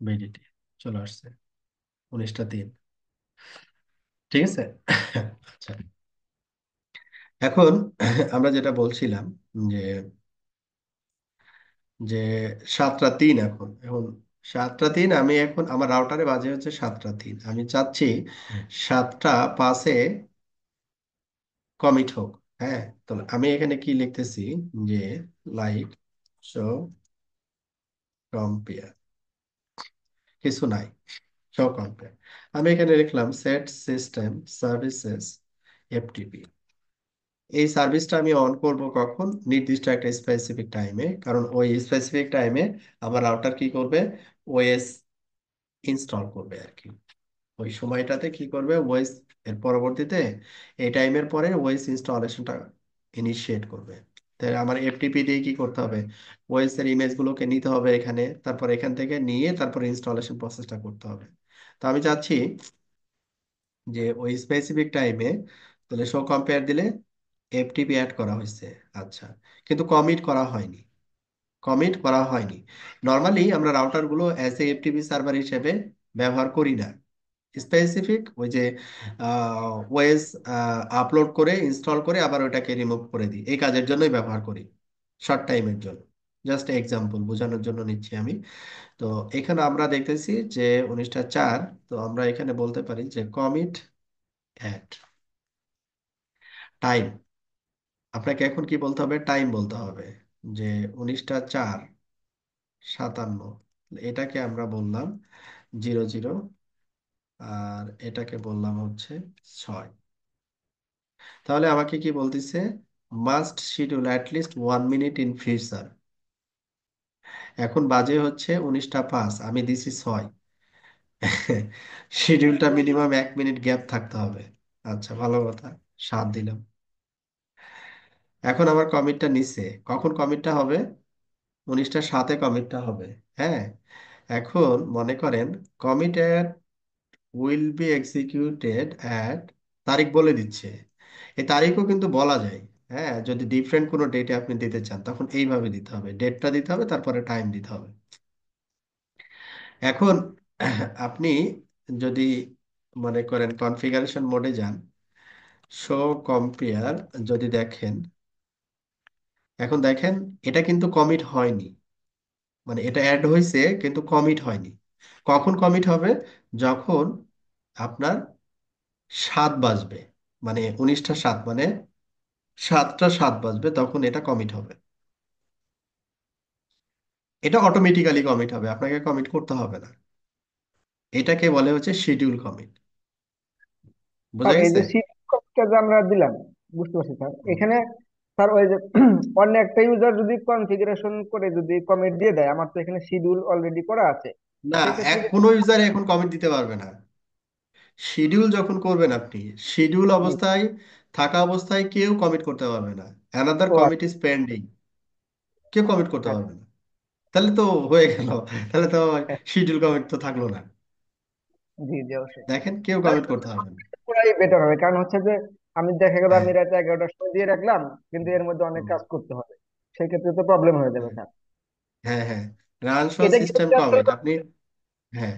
বিডিটি চলে আসছে, 19টা 3। ঠিক আছে। আচ্ছা, এখন আমরা যেটা বলছিলাম যে যে 7টা 3, এখন এখন 7টা 3, আমি এখন আমার রাউটারে বাজে হচ্ছে 7টা 3, আমি চাচ্ছি 7টা 5-এ কমিট হোক। হ্যাঁ, তো আমি এখানে কি লিখতেছি, যে লাইক শো কম্পেয়ার, কিছু নাই, শো কম্পেয়ার। আমি এখানে লিখলাম সেট সিস্টেম সার্ভিসেস এফটিপি। এই সার্ভিসটা আমি অন করব কখন, নির্দিষ্ট একটা স্পেসিফিক টাইমে, কারণ ওই স্পেসিফিক টাইমে আমার রাউটার কি করবে, ওএস ইনস্টল করবে আর কি। ওই সময়টাতে কি করবে ওএস, এর পরবর্তীতে এই টাইমের পরে ওএস ইনস্টলেশনটা ইনিশিয়েট করবে। তাহলে আমার এফটিপি দিয়ে কি করতে হবে, ওএস এর ইমেজ গুলোকে নিতে হবে এখানে, তারপর এখান থেকে নিয়ে তারপর ইনস্টলেশন প্রসেসটা করতে হবে। তো আমি চাচ্ছি যে ওই স্পেসিফিক টাইমে, তাহলে শো কম্পেয়ার দিলে এফটিপি অ্যাড করা হয়েছে। আচ্ছা, কিন্তু কমিট করা হয়নি। কমিট করা হয়নি। নর্মালি আমরা রাউটারগুলো অ্যাজ এ এফটিপি সার্ভার হিসেবে ব্যবহার করি না। স্পেসিফিক ওই যে ওয়েস আপলোড করে ইনস্টল করে আবার ওটাকে রিমুভ করে দিই, এই কাজের জন্যই ব্যবহার করি, শর্ট টাইমের জন্য। জাস্ট এক্সাম্পল বোঝানোর জন্য নিচ্ছি আমি। তো এখানে আমরা দেখতেছি যে 19টা 4। তো আমরা এখানে বলতে পারি যে কমিট অ্যাট টাইম। আপনাকে এখন কি বলতে হবে? টাইম বলতে হবে। যে 19টা 4 57, এটাকে আমরা বললাম 00, আর এটাকে বললাম হচ্ছে 6। তাহলে আমাকে কি বলতেছে? Must schedule at least 1 minute in future. এখন বাজে হচ্ছে 19টা 5, আমি দিছি 6। শিডিউলটা মিনিমাম 1 মিনিট গ্যাপ থাকতে হবে। আচ্ছা, ভালো কথা, 7 দিলাম। এখন আমার কমিটটা নিচ্ছে, কখন কমিটটা হবে? 19টা 7-এ কমিটটা হবে। হ্যাঁ। এখন মনে করেন commit will be executed at, তারিখ বলে দিচ্ছে। এই তারিখও কিন্তু বলা যায়। হ্যাঁ, যদি ডিফারেন্ট কোনো ডেটে আপনি দিতে চান তখন এইভাবে দিতে হবে, ডেটটা দিতে হবে তারপরে টাইম দিতে হবে। এখন আপনি যদি মনে করেন কনফিগারেশন মোডে যান, শো কম্পেয়ার, যদি দেখেন, এখন দেখেন এটা কিন্তু কমিট হয়নি। মানে এটা অ্যাড হয়েছে কিন্তু কমিট হয়নি। কখন কমিট হবে? যখন আপনার 7 বাজবে, মানে 19টা 7, মানে 7টা 7 বাজবে, তখন এটা কমিট হবে। এটা অটোমেটিক্যালি কমিট হবে, আপনাকে কমিট করতে হবে না। এটাকে বলে হচ্ছে শিডিউল কমিট। বোঝা স্যার এই গেছে? যে শীট কপটা যে আমরা দিলাম, বুঝতে পারছি স্যার, হুম। এখানে স্যার ওই যে অন্য একটা ইউজার যদি কনফিগারেশন করে যদি কমিট দিয়ে দেয়, আমার তো এখানে শিডিউল অলরেডি করা আছে, না, সেক্ষেত্রে কি? কোনো ইউজার এখন কমিট দিতে পারবে না। শিডিউল যখন করবেন আপনি, শিডিউল জি। অবস্থায় থাকা অবস্থায় কেউ কমিট করতে পারবে না। অ্যানাদার ও কমিট আচ্ছা। ইজ পেন্ডিং, কেউ কমিট করতে আচ্ছা। পারবে না। তাহলে তো হয়ে গেল। তাহলে তো শিডিউল কমিট তো থাকলো না। জি জি অবশ্যই। দেখেন, কেউ তাহলে কমিট করতে হবে না। পুরাই বেটার হবে, কারণ হচ্ছে যে আমি দেখা গেল হ্যাঁ। আমি রাতে 11টার সময় দিয়ে রাখলাম, কিন্তু এর মধ্যে অনেক হুম। কাজ করতে হবে, সেক্ষেত্রে তো প্রবলেম হয়ে যাবে হ্যাঁ, স্যার। হ্যাঁ, হ্যাঁ। রান শো এটা কি সিস্টেম ক্যান্সেল কমিট আপনি, হ্যাঁ,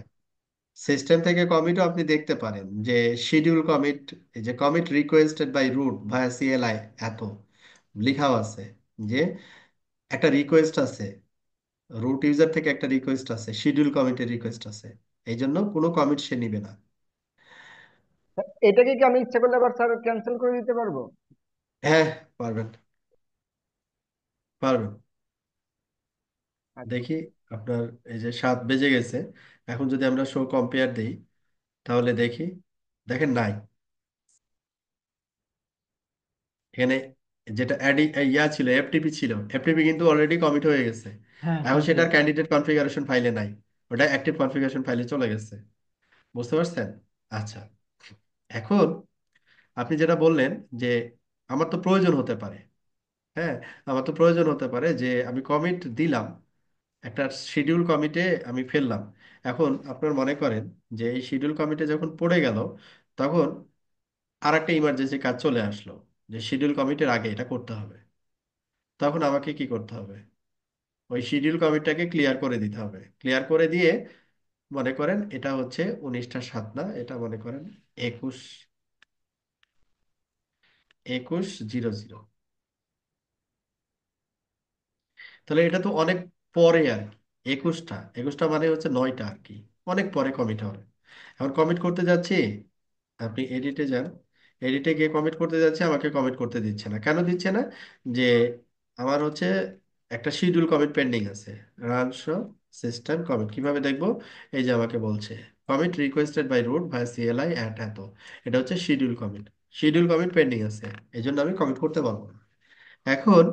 সিস্টেম থেকে কমিটও আপনি দেখতে পারেন যে শিডিউল কমিট, এই যে commit requested by root via CLI, এত লেখাও আছে যে একটা রিকোয়েস্ট আছে, রুট ইউজার থেকে একটা রিকোয়েস্ট আছে, শিডিউল কমিটের রিকোয়েস্ট আছে, এই জন্য কোনো কমিট সে নিবে না। এটাকে কি আমি ইচ্ছা করলে আবার স্যার ক্যান্সেল করে দিতে পারবো? হ্যাঁ, পারবেন, পারবেন। আচ্ছা। দেখি, আপনার এই যে 7 বেজে গেছে, এখন যদি আমরা শো কম্পেয়ার দিই তাহলে দেখি, দেখেন নাই এখানে, যেটা ইয়া ছিল, এফটিপি ছিল, এফটিপি কিন্তু অলরেডি কমিট হয়ে গেছে। হ্যাঁ এখন হয়েছে। সেটার ক্যান্ডিডেট কনফিগারেশন ফাইলে নাই, ওটা অ্যাক্টিভ কনফিগারেশন ফাইলে চলে গেছে। বুঝতে পারছেন? আচ্ছা, এখন আপনি যেটা বললেন যে আমার তো প্রয়োজন হতে পারে, হ্যাঁ, আমার তো প্রয়োজন হতে পারে যে আমি কমিট দিলাম, একটা শিডিউল কমিটে আমি ফেললাম। এখন আপনার মনে করেন যে এই শিডিউল কমিটে যখন পড়ে গেল, তখন আর একটা ইমার্জেন্সি কাজ চলে আসলো যে শিডিউল কমিটের আগে এটা করতে হবে। তখন আমাকে কি করতে হবে? ওই শিডিউল কমিটটাকে ক্লিয়ার করে দিতে হবে। ক্লিয়ার করে দিয়ে মনে করেন এটা হচ্ছে 19টা 7, না, এটা মনে করেন 21, 21, 00। তাহলে এটা তো অনেক পরে আর কি। 21টা মানে হচ্ছে 9টা আর কি, অনেক পরে কমিট হবে। এখন কমিট করতে যাচ্ছি, আপনি এডিটে যান, এডিটে গিয়ে কমিট করতে যাচ্ছে, আমাকে কমিট করতে দিচ্ছে না। কেন দিচ্ছে না? যে আমার হচ্ছে একটা শিডিউল কমিট পেন্ডিং আছে। রান শো সিস্টেম কমিট কিভাবে দেখবো? এই যে আমাকে বলছে কমিট রিকোয়েস্টেড বাই রুট ভাই সিএলআই অ্যাট এত, এটা হচ্ছে schedule commit. Schedule commit pending আছে, এই জন্য আমি কমিট করতে পারবো না। এখন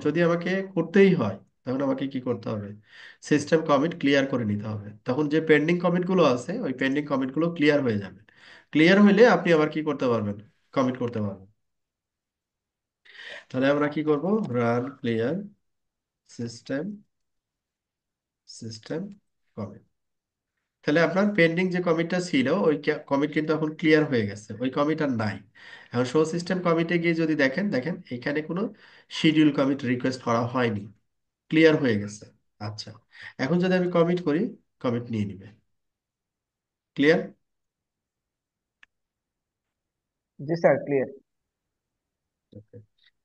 যদি আমাকে করতেই হয়, তখন আমাকে কি করতে হবে? সিস্টেম কমিট ক্লিয়ার করে নিতে হবে, তখন যে পেন্ডিং কমিট গুলো আছে ওই পেন্ডিং কমিট গুলো ক্লিয়ার হয়ে যাবে। ক্লিয়ার হইলে আপনি আবার কি করতে পারবেন? কমিট করতে পারবেন। তাহলে আমরা কি করব? Run clear system, system commit. তাহলে আপনার পেন্ডিং যে কমিটটা ছিল ওই কমিট কিন্তু এখন ক্লিয়ার হয়ে গেছে, ওই কমিট আর নাই। এখন শো সিস্টেম কমিটে গিয়ে যদি দেখেন, দেখেন এখানে কোনো শিডিউল কমিট রিকোয়েস্ট করা হয়নি, ক্লিয়ার হয়ে গেছে। আচ্ছা, এখন যদি আমি কমিট করি, কমিট নিয়ে নিবে। ক্লিয়ার? জি স্যার, ক্লিয়ার।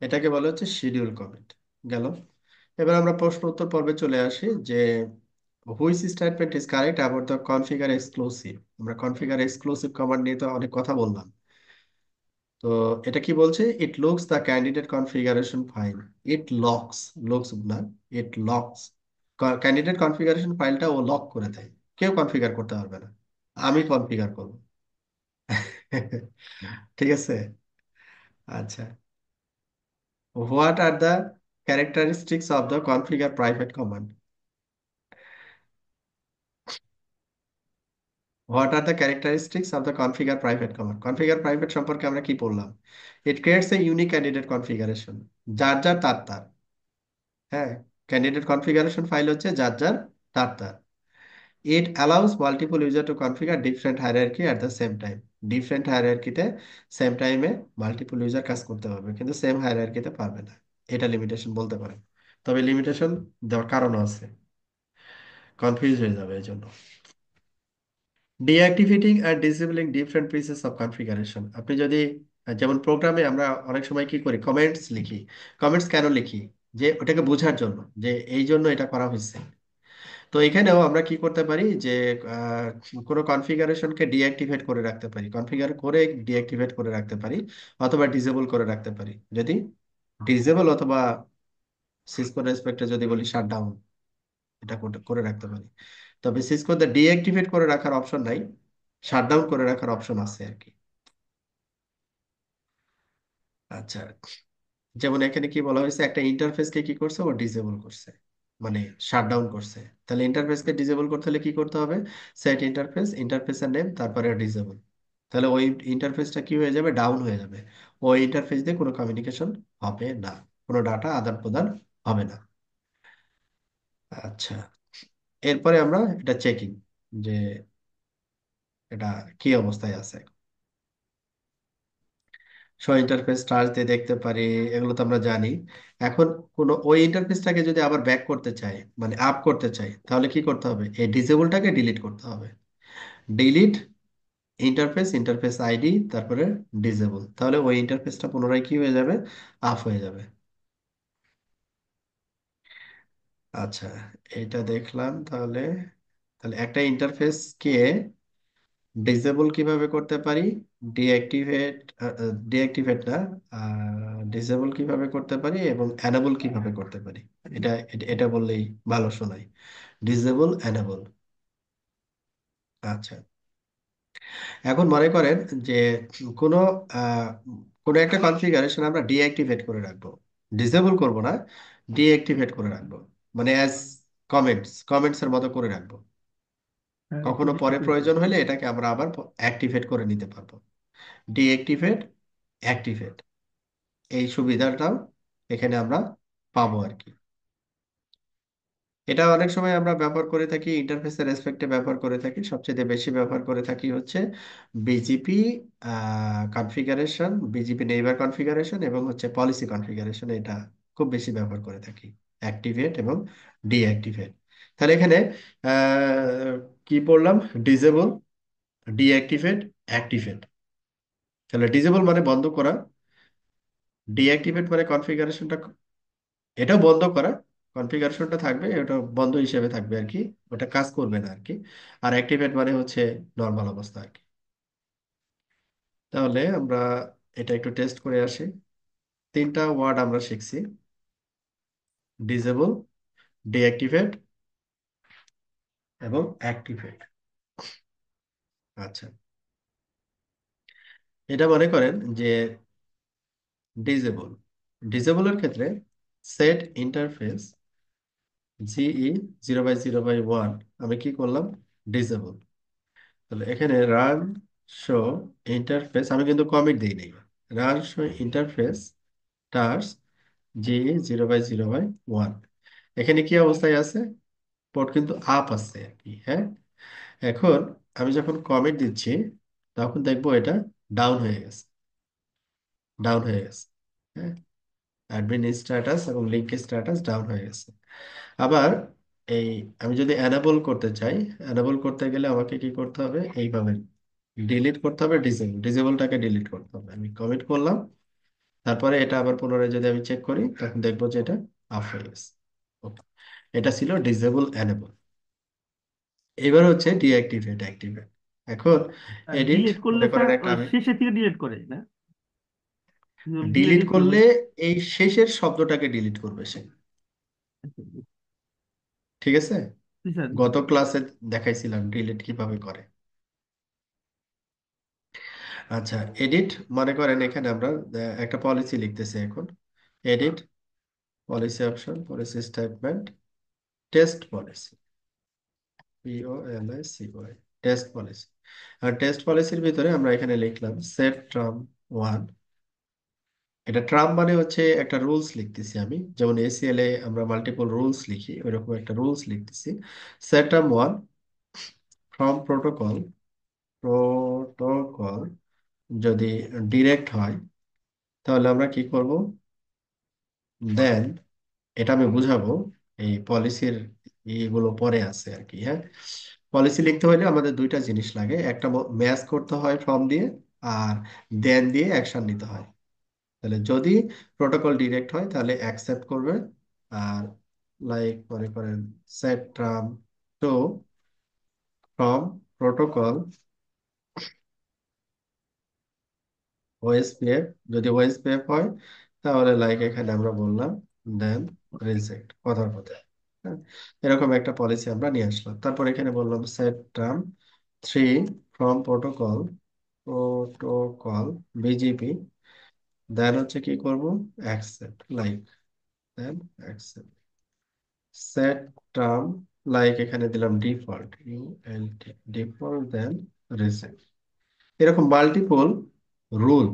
এটাকে বলা হচ্ছে শিডিউল কমিট। গেল। এবার আমরা প্রশ্ন উত্তর পর্বে চলে আসি যে which statement is correct about the configure exclusive. আমরা কনফিগার এক্সক্লুসিভ কমান্ড নিয়ে তো অনেক কথা বললাম। তো এটা কি বলছে? It looks the candidate configuration file. It locks, looks না, ইট লকস। ক্যান্ডিডেট কনফিগারেশন ফাইলটা ও লক করে দেয়, কেউ কনফিগার করতে পারবে না, আমি কনফিগার করব। ঠিক আছে। আচ্ছা, what are the characteristics of the configure private command? What are the characteristics of the configure private command? Configure private সম্পর্কে আমরা কি পড়লাম? It creates a unique candidate configuration, যার যার তার তার। হ্যাঁ, ক্যান্ডিডেট কনফিগারেশন ফাইল হচ্ছে যার যার তার তার। It allows multiple user to configure different hierarchy at the same time. Different হায়ারার্কিতে সেম টাইমে মাল্টিপল ইউজার কাজ করতে পারবে, কিন্তু সেম হায়ারার্কিতে পারবে না। এটা লিমিটেশন বলতে পারেন। তবে লিমিটেশন দেওয়ার কারণও আছে, কনফিউজ হয়ে যাবে এই জন্য। ডিঅ্যাক্টিভেটিং আর ডিসেবলিং ডিফারেন্ট পিসেস অফ কনফিগারেশন। আপনি যদি যেমন প্রোগ্রামে আমরা অনেক সময় কি করি, কমেন্টস লিখি। কমেন্টস কেন লিখি? যে ওটাকে বোঝার জন্য, যে এই জন্য এটা করা হয়েছে। তো এখানেও আমরা কি করতে পারি যে আহ, কোনো কনফিগারেশনকে ডিঅ্যাক্টিভেট করে রাখতে পারি, কনফিগার করে ডিঅ্যাক্টিভেট করে রাখতে পারি, অথবা ডিসেবল করে রাখতে পারি। যদি ডিসেবল অথবা সিসকো রেসপেক্টে যদি বলি শাটডাউন, এটা করে রাখতে পারি। তবে সিসকোতে ডিঅ্যাক্টিভেট করে রাখার অপশন নাই, শাটডাউন করে রাখার অপশন আছে আর কি। আচ্ছা, যেমন এখানে কি বলা হয়েছে, একটা ইন্টারফেসকে কি করছে, ও ডিসেবল করছে, মানে শাটডাউন করছে। তাহলে ইন্টারফেসকে ডিসেবল করতে হলে কি করতে হবে? সেট ইন্টারফেস, ইন্টারফেসের নেম, তারপরে ডিসেবল। তাহলে ওই ইন্টারফেসটা কি হয়ে যাবে? ডাউন হয়ে যাবে। ওই ইন্টারফেস দিয়ে কোনো কমিউনিকেশন হবে না, কোনো ডাটা আদান প্রদান হবে না। আচ্ছা, এরপরে আমরা এটা চেকিং, যে এটা কি অবস্থায় আছে। শো ইন্টারফেস টাচ দিয়ে দেখতে পারি, এগুলো তো আমরা জানি। এখন কোনো ওই ইন্টারফেসটাকে যদি আবার ব্যাক করতে চাই, মানে আপ করতে চাই, তাহলে কি করতে হবে? এই ডিসেবলটাকে ডিলিট করতে হবে। ডিলিট ইন্টারফেস, ইন্টারফেস আইডি, তারপরে ডিসেবল। তাহলে ওই ইন্টারফেসটা পুনরায় কি হয়ে যাবে? আপ হয়ে যাবে। আচ্ছা, এটা দেখলাম। তাহলে তাহলে একটা ইন্টারফেসকে ডিসেবল কিভাবে করতে পারি, ডিঅ্যাক্টিভেট, ডিঅ্যাক্টিভেট না, ডিসেবল কিভাবে করতে পারি এবং অ্যানাবল কিভাবে করতে পারি, এটা এটা বললেই ভালো শোনায়। Disable, enable. আচ্ছা, এখন মনে করেন যে কোনো আহ, কোনো একটা কনফিগারেশন আমরা ডিঅ্যাক্টিভেট করে রাখবো, ডিসেবল করব না, ডিঅ্যাক্টিভেট করে রাখবো, মানে অ্যাজ কমেন্টস এর মতো করে রাখবো। হ্যাঁ, একটু কখনো পরে ডিস্টার্ব প্রয়োজন করছে। হলে এটাকে আমরা আবার অ্যাক্টিভেট করে নিতে পারবো। ডিঅ্যাক্টিভেট, অ্যাক্টিভেট, এই সুবিধাটাও এখানে আমরা পাবো আর কি। এটা অনেক সময় আমরা ব্যবহার করে থাকি, ইন্টারফেসের রেসপেক্টে ব্যবহার করে থাকি। সবচেয়ে বেশি ব্যবহার করে থাকি হচ্ছে BGP configuration, BGP neighbour configuration এবং হচ্ছে পলিসি কনফিগারেশন। এটা খুব বেশি ব্যবহার করে থাকি, অ্যাক্টিভেট এবং ডিঅ্যাক্টিভেট। তাহলে এখানে আহ, কি পড়লাম? Disable, deactivate, activate. তাহলে ডিসেবল মানে বন্ধ করা, ডিঅ্যাক্টিভেট মানে কনফিগারেশনটা, এটাও বন্ধ করা, কনফিগারেশনটা থাকবে, এটা বন্ধ হিসেবে থাকবে আর কি, ওটা কাজ করবে না আর কি। আর অ্যাক্টিভেট মানে হচ্ছে নর্মাল অবস্থা আর কি। তাহলে আমরা এটা একটু টেস্ট করে আসি। তিনটা ওয়ার্ড আমরা শিখছি: ডিসেবল, ডিঅ্যাক্টিভেট এবং অ্যাক্টিভেট। আচ্ছা, এটা মনে করেন যে ডিসেবল, ডিসেবলের ক্ষেত্রে সেট ইন্টারফেস জিই 0/0/1 আমি কি করলাম? ডিসেবল। তাহলে এখানে রান শো ইন্টারফেস, আমি কিন্তু কমিট দিই নাই, রান শো ইন্টারফেস টার্স জি 0/0/1। এখানে কি অবস্থায় আছে? পোর্ট কিন্তু আপ আছে আর কি, হ্যাঁ। এখন আমি যখন কমিট দিচ্ছি তখন দেখবো এটা ডাউন হয়ে গেছে, ডাউন হয়ে গেছে। হ্যাঁ, অ্যাডমিন স্ট্যাটাস এবং লিঙ্ক স্ট্যাটাস ডাউন হয়ে গেছে। আবার এই আমি যদি অ্যানাবল করতে চাই, অ্যানাবল করতে গেলে আমাকে কি করতে হবে, এইভাবে ডিলিট করতে হবে, ডিসেবলটাকে ডিলিট করতে হবে। আমি কমিট করলাম, তারপরে এটা আবার পুনরায় যদি আমি চেক করি তখন দেখবো যে এটা অফ হয়ে গেছে। ওকে, এটা ছিল ডিসেবল অ্যানাবল। এবার হচ্ছে ডিঅ্যাক্টিভেট অ্যাক্টিভেট। এখন এডিট, ডিলিট করলে মনে করেন স্যার একটা ওই আমি শেষে থেকে ডিলিট করে না, ডিলিট ডিলিট করবে। করলে এই শেষের শব্দটাকে ডিলিট করবে সে। ঠিক আছে, জি স্যার। গত ক্লাসে দেখাইছিলাম ডিলিট কিভাবে করে। আচ্ছা, এডিট, মনে করেন এখানে আমরা একটা পলিসি লিখতেছি এখন। Edit, policy option, policy statement, test policy, POLICY, test policy. আর টেস্ট পলিসির ভিতরে আমরা এখানে লিখলাম সেট ট্রাম 1। এটা ট্রাম মানে হচ্ছে একটা রুলস লিখতেছি আমি, যেমন ACL এ আমরা মাল্টিপল রুলস লিখি, ওইরকম একটা রুলস লিখতেছি। Set tram 1 from protocol, protocol যদি ডিরেক্ট হয় তাহলে আমরা কি করব, দেন এটা আমি বুঝাবো। এই পলিসির এইগুলো পরে আছে আর কি। হ্যাঁ, পলিসি লিখতে হলে আমাদের দুইটা জিনিস লাগে, একটা ম্যাচ করতে হয় ফর্ম দিয়ে, আর দেন দিয়ে অ্যাকশন নিতে হয়। তাহলে যদি প্রোটোকল ডিরেক্ট হয় তাহলে অ্যাকসেপ্ট করবে। আর লাইক মনে করেন set term two from protocol OSPF, যদি ওএসপিএফ হয় তাহলে লাইক এখানে আমরা বললাম দেন রিজেক্ট, কথার কথা। হ্যাঁ, এরকম একটা পলিসি আমরা নিয়ে আসলাম। তারপর এখানে বললাম set term 3 from protocol, protocol BGP, দেন হচ্ছে কি করব, অ্যাকসেপ্ট, লাইক দেন অ্যাকসেপ্ট। সেট টার্ম লাইক এখানে দিলাম ডিফল্ট, ULT, ডিফল্ট, দেন রিজেক্ট। এরকম রুল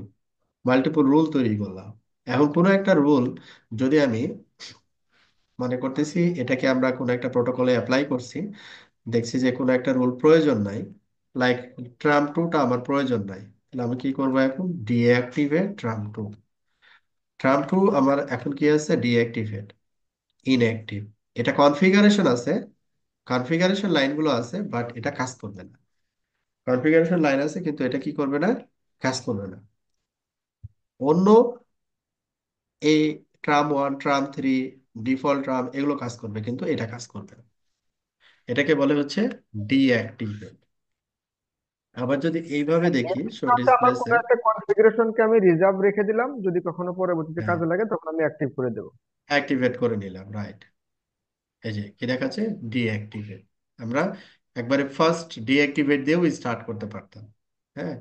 মাল্টিপল রুল তৈরি করলাম। এখন কোনো একটা রুল যদি আমি মনে করতেছি এটাকে আমরা কোনো একটা প্রোটোকলে অ্যাপ্লাই করছি, দেখছি যে কোনো একটা রুল প্রয়োজন নাই, লাইক ট্রাম্প টুটা আমার প্রয়োজন নাই, তাহলে আমি কি করবো, এখন deactivate trump two. Trump two আমার এখন কি আছে, ডিঅ্যাক্টিভেট, ইনঅ্যাক্টিভ। এটা কনফিগারেশন আছে, কনফিগারেশন লাইনগুলো আছে, বাট এটা কাজ করবে না। কনফিগারেশন লাইন আছে কিন্তু এটা কি করবে না, কাজ করবে না। অন্য এই ট্রাম 1, ট্রাম 3, ডিফল্ট ট্রাম এগুলো কাজ করবে কিন্তু এটা কাজ করবে না। এটাকে বলে হচ্ছে ডিঅ্যাক্টিভেট। আবার যদি এইভাবে দেখি শো আচ্ছা, ডিসপ্লে আমার কোনো সেট, একটা কনফিগারেশনকে আমি রিজার্ভ রেখে দিলাম, যদি কখনো পরবর্তীতে হ্যাঁ, কাজে লাগে তখন আমি অ্যাক্টিভ করে দেবো। অ্যাক্টিভেট করে নিলাম, রাইট। এই যে কি দেখাচ্ছে, ডিঅ্যাক্টিভেট। আমরা একবারে ফার্স্ট ডিঅ্যাক্টিভেট দিয়েও স্টার্ট করতে পারতাম। হ্যাঁ,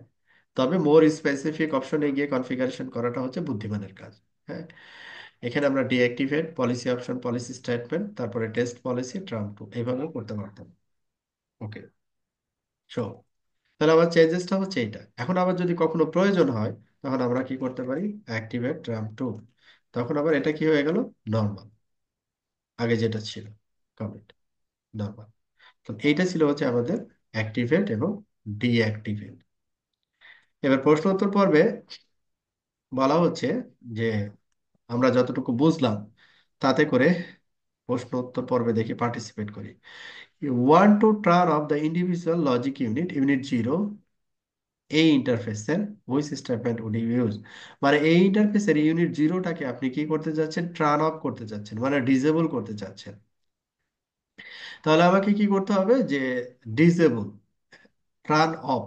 তবে মোর স্পেসিফিক অপশনে গিয়ে কনফিগারেশন করাটা হচ্ছে বুদ্ধিমানের কাজ। হ্যাঁ, এখানে আমরা deactivate, policy option, policy statement, তারপরে টেস্ট পলিসি, ট্রাম্প টু এইভাবে করতে পারতাম। ওকে, সো তাহলে আমার চেঞ্জেসটা হচ্ছে এইটা। এখন আবার যদি কখনো প্রয়োজন হয় তখন আমরা কি করতে পারি, অ্যাক্টিভেট ট্রাম্প টু। তখন আবার এটা কি হয়ে গেল, নর্মাল, আগে যেটা ছিল কমিট, নর্মাল। তো এইটা ছিল হচ্ছে আমাদের অ্যাক্টিভেট এবং ডিঅ্যাক্টিভেট। এবার প্রশ্ন উত্তর পর্বে বলা হচ্ছে যে আমরা যতটুকু বুঝলাম তাতে করে প্রশ্ন উত্তর পর্বে দেখি পার্টিসিপেট করি। You want to turn off the individual logic unit, unit 0, এই ইন্টারফেসের which statement would you use, মানে এই ইন্টারফেসের ইউনিট জিরোটাকে আপনি কি করতে যাচ্ছেন, টার্ন অফ করতে যাচ্ছেন, মানে ডিসেবল করতে চাচ্ছেন। তাহলে আমাকে কি করতে হবে, যে disable, turn off,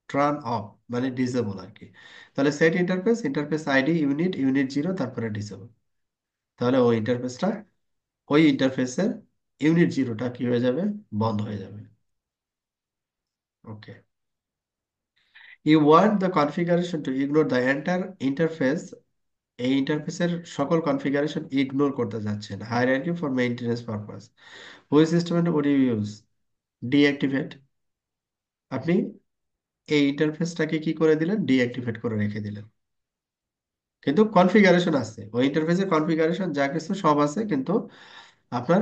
turn off মানে ডিসেবল আর কি। তাহলে set interface, interface ID unit, unit 0, তারপরে ডিসেবল। তাহলে ওই ইন্টারফেসটা, ওই ইন্টারফেসের ইউনিট 0টা কি হয়ে যাবে, বন্ধ হয়ে যাবে। Okay, you want the configuration to ignore the enter interface, এই ইন্টারফেসের সকল কনফিগারেশন ইগনোর করতে যাচ্ছেন, hierarchy for maintenance purpose, which statement would you use, deactivate. আপনি এই ইন্টারফেসটাকে কি করে দিলেন, ডিঅ্যাক্টিভেট করে রেখে দিলেন। কিন্তু কনফিগারেশন আছে, ওই ইন্টারফেসের কনফিগারেশন যা কিছু সব আছে, কিন্তু আপনার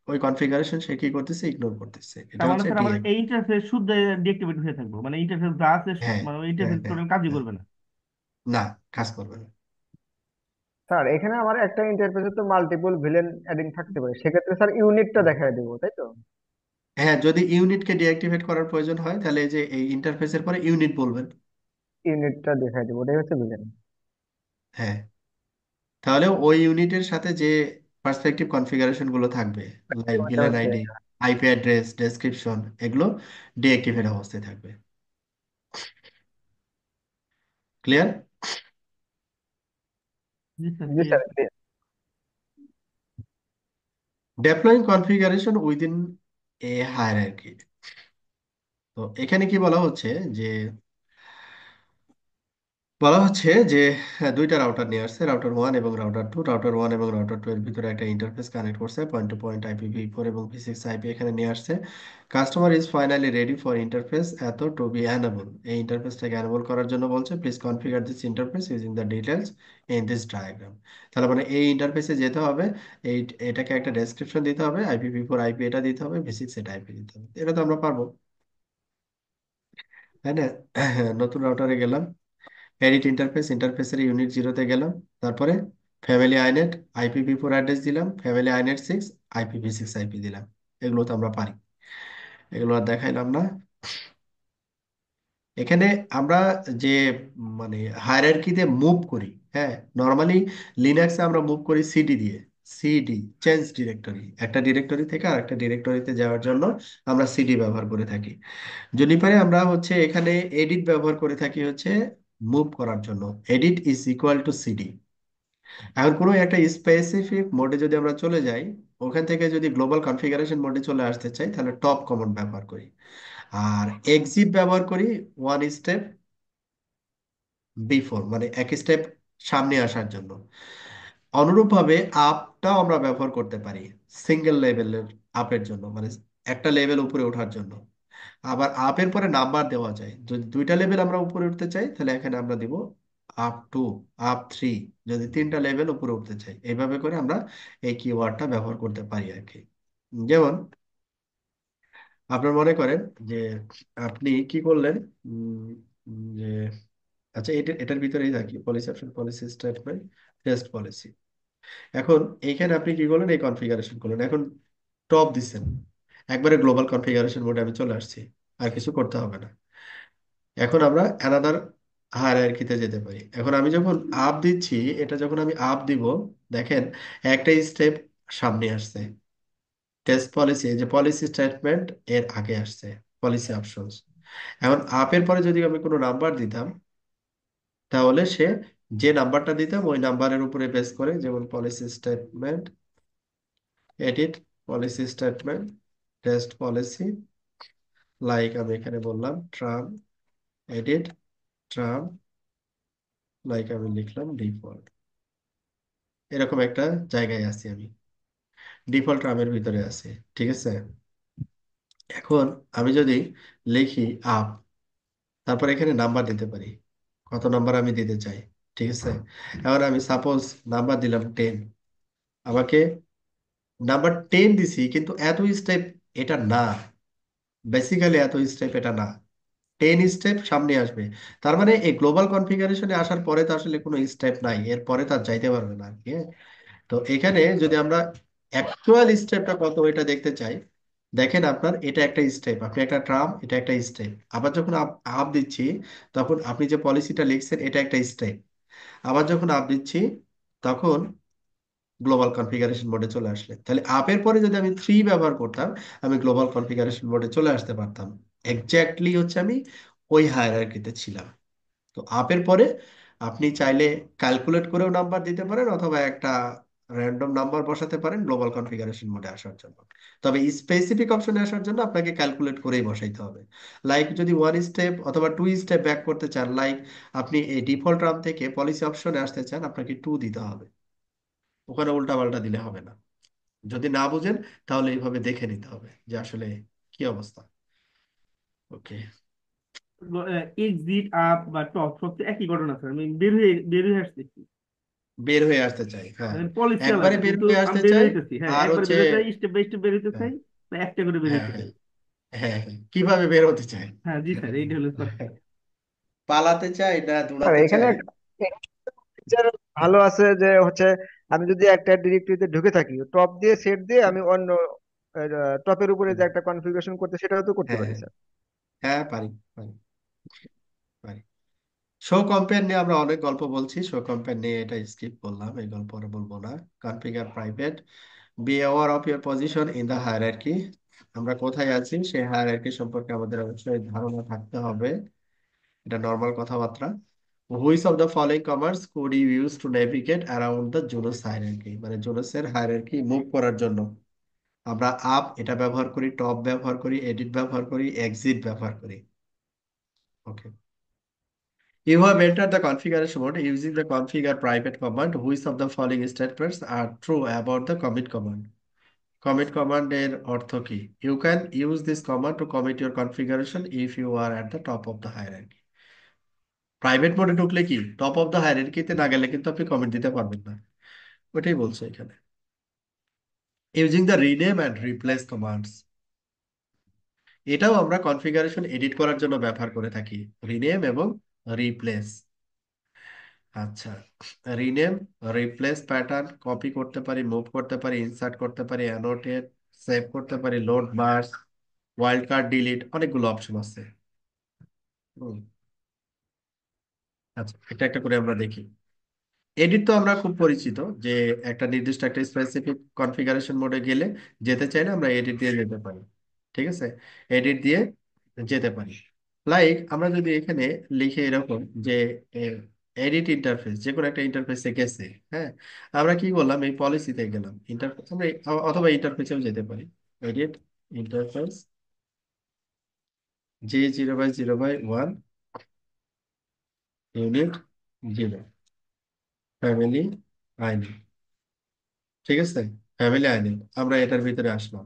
ওই কনফিগারেশন সে কি করতেছে, ইগনোর করতেছে। এটা তার মানে হচ্ছে স্যার আমার ডিএম। এই ইন্টারফেস শুদ্ধ ডিএক্টিভেট হয়ে থাকবো, মানে ইন্টারফেস যা আছে হ্যাঁ মানে ওই হ্যাঁ ইন্টারফেস হ্যাঁ টোটাল কাজই হ্যাঁ। করবে না। না, কাজ করবে না। স্যার এখানে আমার একটা ইন্টারফেসে তো মাল্টিপল ভিলেন অ্যাডিং থাকতে পারে, সেক্ষেত্রে স্যার ইউনিটটা দেখায় দেবো, তাই তো? হ্যাঁ, যদি ইউনিটকে ডিঅ্যাক্টিভেট করার প্রয়োজন হয় তাহলে এই যে এই ইন্টারফেসের পরে ইউনিট বলবেন। ইউনিটটা দেখায় দেবো, ওটাই হচ্ছে ভিলেন। হ্যাঁ, তাহলে ওই ইউনিটের সাথে যে পার্সপেক্টিভ কনফিগারেশন গুলো থাকবে, লাইক ওটা ভিলেন হচ্ছে। আইডি, আইপি অ্যাড্রেস, ডেসক্রিপশন, এগুলো ডিঅ্যাক্টিভেট অবস্থায় থাকবে। ক্লিয়ার? জি স্যার, জি clear. Sir, clear। Deploying configuration within a hierarchy. তো এখানে কি বলা হচ্ছে যে, দুইটা রাউটার নিয়ে আসছে, রাউটার ওয়ান এবং রাউটার টু। রাউটার ওয়ান এবং রাউটার টু এর ভিতরে একটা ইন্টারফেস কানেক্ট করছে, পয়েন্ট টু পয়েন্ট IPv4 এবং V6 আইপি এখানে নিয়ে আসছে। Customer is finally ready for interface এত টু বি অ্যানেবল। এই ইন্টারফেসটাকে অ্যানেবল করার জন্য বলছে, please configure this interface using the details in this diagram. তাহলে মানে এই ইন্টারফেসে যেতে হবে, এই এটাকে একটা ডেসক্রিপশন দিতে হবে, IPv4 আইপি এটা দিতে হবে, V6 এটা আইপি দিতে হবে। এটা তো আমরা পারবো, তাই না? নতুন রাউটারে গেলাম, এডিট ইন্টারফেস, ইন্টারফেসের ইউনিট জিরোতে গেলাম, তারপরে ফ্যামিলি আইনেট, IPv4 অ্যাড্রেস দিলাম, ফ্যামিলি আইনেট 6, IPv6 আইপি দিলাম। এগুলো তো আমরা পারি, এগুলো আর দেখাইলাম না। এখানে আমরা যে মানে হায়ারার্কিতে মুভ করি, হ্যাঁ, নর্মালি লিনাক্সে আমরা মুভ করি সিডি দিয়ে। সিডি, চেঞ্জ ডিরেক্টরি, একটা ডিরেক্টরি থেকে আর একটা ডিরেক্টরিতে যাওয়ার জন্য আমরা সিডি ব্যবহার করে থাকি। জুনিপারে আমরা হচ্ছে এখানে এডিট ব্যবহার করে থাকি হচ্ছে মুভ করার জন্য। Edit is equal to CD. এখন কোনো একটা স্পেসিফিক মোডে যদি আমরা চলে যাই, ওখান থেকে যদি গ্লোবাল কনফিগারেশন মোডে চলে আসতে চাই, তাহলে টপ কমান্ড ব্যবহার করি। আর এক্সিট ব্যবহার করি ওয়ান স্টেপ বিফোর, মানে এক স্টেপ সামনে আসার জন্য। অনুরূপভাবে আপটাও আমরা ব্যবহার করতে পারি সিঙ্গেল লেভেলের আপের জন্য, মানে একটা লেভেল উপরে ওঠার জন্য। আবার আপের পরে নাম্বার দেওয়া যায়, যদি দুইটা লেভেল আমরা উপরে উঠতে চাই তাহলে এখানে আমরা দিব আপ 2, আপ 3। যদি তিনটা লেভেল উপরে উঠতে চাই, এইভাবে করে আমরা এই কিওয়ার্ডটা ব্যবহার করতে পারি আর কি। যেমন আপনার মনে করেন যে আপনি কি করলেন, উম, যে আচ্ছা, এটার ভিতরেই থাকি, policy option, policy statement, test policy. এখন এইখানে আপনি কি করলেন, এই কনফিগারেশন করলেন, এখন টপ দিচ্ছেন, একবারে গ্লোবাল কনফিগারেশন মোডে আমি চলে আসছি, আর কিছু করতে হবে না। এখন আমরা অ্যানাদার হায়ারার্কিতে যেতে পারি। এখন আমি যখন আপ দিচ্ছি, এটা যখন আমি আপ দিব, দেখেন একটা স্টেপ সামনে আসছে, টেস্ট পলিসি, যে পলিসি স্টেটমেন্ট এর আগে আসছে, পলিসি অপশনস। এখন আপের পরে যদি আমি কোনো নাম্বার দিতাম, তাহলে সে যে নাম্বারটা দিতাম ওই নাম্বারের উপরে বেস করে, যেমন policy statement, edit policy statement, test policy, like আমি এখানে বললাম ট্রাম, এডিট ট্রাম, লাইক আমি লিখলাম ডিফল্ট। এরকম একটা জায়গায় আছি আমি, ডিফল্ট রামের ভিতরে আছি, ঠিক আছে? এখন আমি যদি লিখি আপ, তারপর এখানে নাম্বার দিতে পারি, কত নাম্বার আমি দিতে চাই, ঠিক আছে? এখন আমি সাপোজ নাম্বার দিলাম 10। আমাকে নাম্বার 10 দিছি, কিন্তু এত স্টেপ এটা না, বেসিক্যালি এত স্টেপ এটা না, 10 স্টেপ সামনে আসবে। তার মানে এই গ্লোবাল কনফিগারেশনে আসার পরে তো আসলে কোনো স্টেপ নাই, এরপরে তার যাইতে পারবে না আর কি, হ্যাঁ? তো এখানে যদি আমরা অ্যাকচুয়াল স্টেপটা কত এটা দেখতে চাই, দেখেন আপনার এটা একটা স্টেপ, আপনি একটা ট্রাম, এটা একটা স্টেপ। আবার যখন আপ আপ দিচ্ছি, তখন আপনি যে পলিসিটা লিখছেন এটা একটা স্টেপ। আবার যখন আপ দিচ্ছি, তখন গ্লোবাল কনফিগারেশন মোডে চলে আসলে, তাহলে আপের পরে যদি আমি 3 ব্যবহার করতাম, আমি গ্লোবাল কনফিগারেশন মোডে চলে আসতে পারতাম। এক্স্যাক্টলি হচ্ছে আমি ওই হায়ারার্কিতে ছিলাম। তো আপের পরে আপনি চাইলে ক্যালকুলেট করেও নাম্বার দিতে পারেন, অথবা একটা র্যান্ডম নাম্বার বসাতে পারেন গ্লোবাল কনফিগারেশন মোডে আসার জন্য। তবে স্পেসিফিক অপশনে আসার জন্য আপনাকে ক্যালকুলেট করেই বসাইতে হবে। লাইক যদি ওয়ান স্টেপ অথবা 2 স্টেপ ব্যাক করতে চান, লাইক আপনি এই ডিফল্ট রাম থেকে পলিসি অপশনে আসতে চান, আপনাকে 2 দিতে হবে। ওখানে উল্টা পাল্টা দিলে হবে না। যদি না বুঝেন, তাহলে এইভাবে দেখে নিতে হবে যে আসলে কি অবস্থা। ওকে। এক্সিট আপ বা টপ সব তো একই ঘটনা স্যার, আমি বের হয়ে আসতেছি। বের হয়ে আসতে চাই, হ্যাঁ। পলিসি একবারে আলাদা, বের কিন্তু হয়ে আমি আসতে বের চাই। হইতেছি, হ্যাঁ আর একবার হচ্ছে বের হতে চাই, স্টেপ বাই স্টেপ বের হতে হ্যাঁ, চাই, বা একটা করে বের হ্যাঁ, হতে হ্যাঁ, চাই। হ্যাঁ, হ্যাঁ, কিভাবে বের হতে চাই? হ্যাঁ জি স্যার, এইটা হলো কথা। পালাতে চাই না স্যার দৌড়াতে এখানে চাই? ফিচার ভালো আছে যে হচ্ছে আমি যদি একটা ডিরেক্টরিতে ঢুকে থাকি, টপ দিয়ে সেট দিয়ে আমি অন্য টপের উপরে যে একটা কনফিগারেশন করতে, সেটাও তো করতে হ্যাঁ, পারি হ্যাঁ, স্যার। হ্যাঁ, পারি, পারি, পারি। শো কম্পেয়ার নিয়ে আমরা অনেক গল্প বলছি, শো কম্পেয়ার নিয়ে এটা স্কিপ করলাম, এই গল্প আর বলবো না। Configure private, be aware of your position in the hierarchy. আমরা কোথায় আছি সেই হায়ারার্কি সম্পর্কে আমাদের অবশ্যই ধারণা থাকতে হবে, এটা নর্মাল কথাবার্তা। Which of the following commands could you use to navigate around the Junos hierarchy, মানে জুনোসের হায়ারার্কি মুভ করার জন্য আমরা আপ এটা ব্যবহার করি, টপ ব্যবহার করি, এডিট ব্যবহার করি, এক্সিট ব্যবহার করি। ওকে, you have entered the configuration mode using the configure private command. Which of the following statements are true about the commit command? Commit command এর অর্থ কি? You can use this command to commit your configuration if you are at the top of the hierarchy. Private মোডে ঢুকলে কি top of the হায়ারার্কিতে না গেলে কিন্তু আপনি কমেন্ট দিতে পারবেন না, ওটাই বলছে এখানে। Using the rename and replace commands, এটাও আমরা কনফিগারেশন এডিট করার জন্য ব্যবহার করে থাকি, রিনেম এবং রিপ্লেস। আচ্ছা, রিনেম, রিপ্লেস প্যাটার্ন কপি করতে পারি, মুভ করতে পারি, ইনসার্ট করতে পারি, অ্যানোটেট, সেভ করতে পারি, load merge, wild card delete, অনেকগুলো অপশন আছে। হুম, আচ্ছা, একটা একটা করে আমরা দেখি। এডিট তো আমরা খুব পরিচিত, যে একটা নির্দিষ্ট একটা স্পেসিফিক কনফিগারেশন মোডে গেলে যেতে চাই না, আমরা এডিট দিয়ে যেতে পারি। ঠিক আছে, এডিট দিয়ে যেতে পারি। লাইক আমরা যদি এখানে লিখে এরকম যে এডিট ইন্টারফেস, যে কোনো একটা ইন্টারফেসে গেছে, হ্যাঁ, আমরা কি করলাম, এই পলিসিতে গেলাম ইন্টারফেস, আমরা অথবা ইন্টারফেসেও যেতে পারি। Edit interface G0/0/1 unit 0 family আইনি। ঠিক আছে, ফ্যামিলি আইডি, আমরা এটার ভিতরে আসলাম।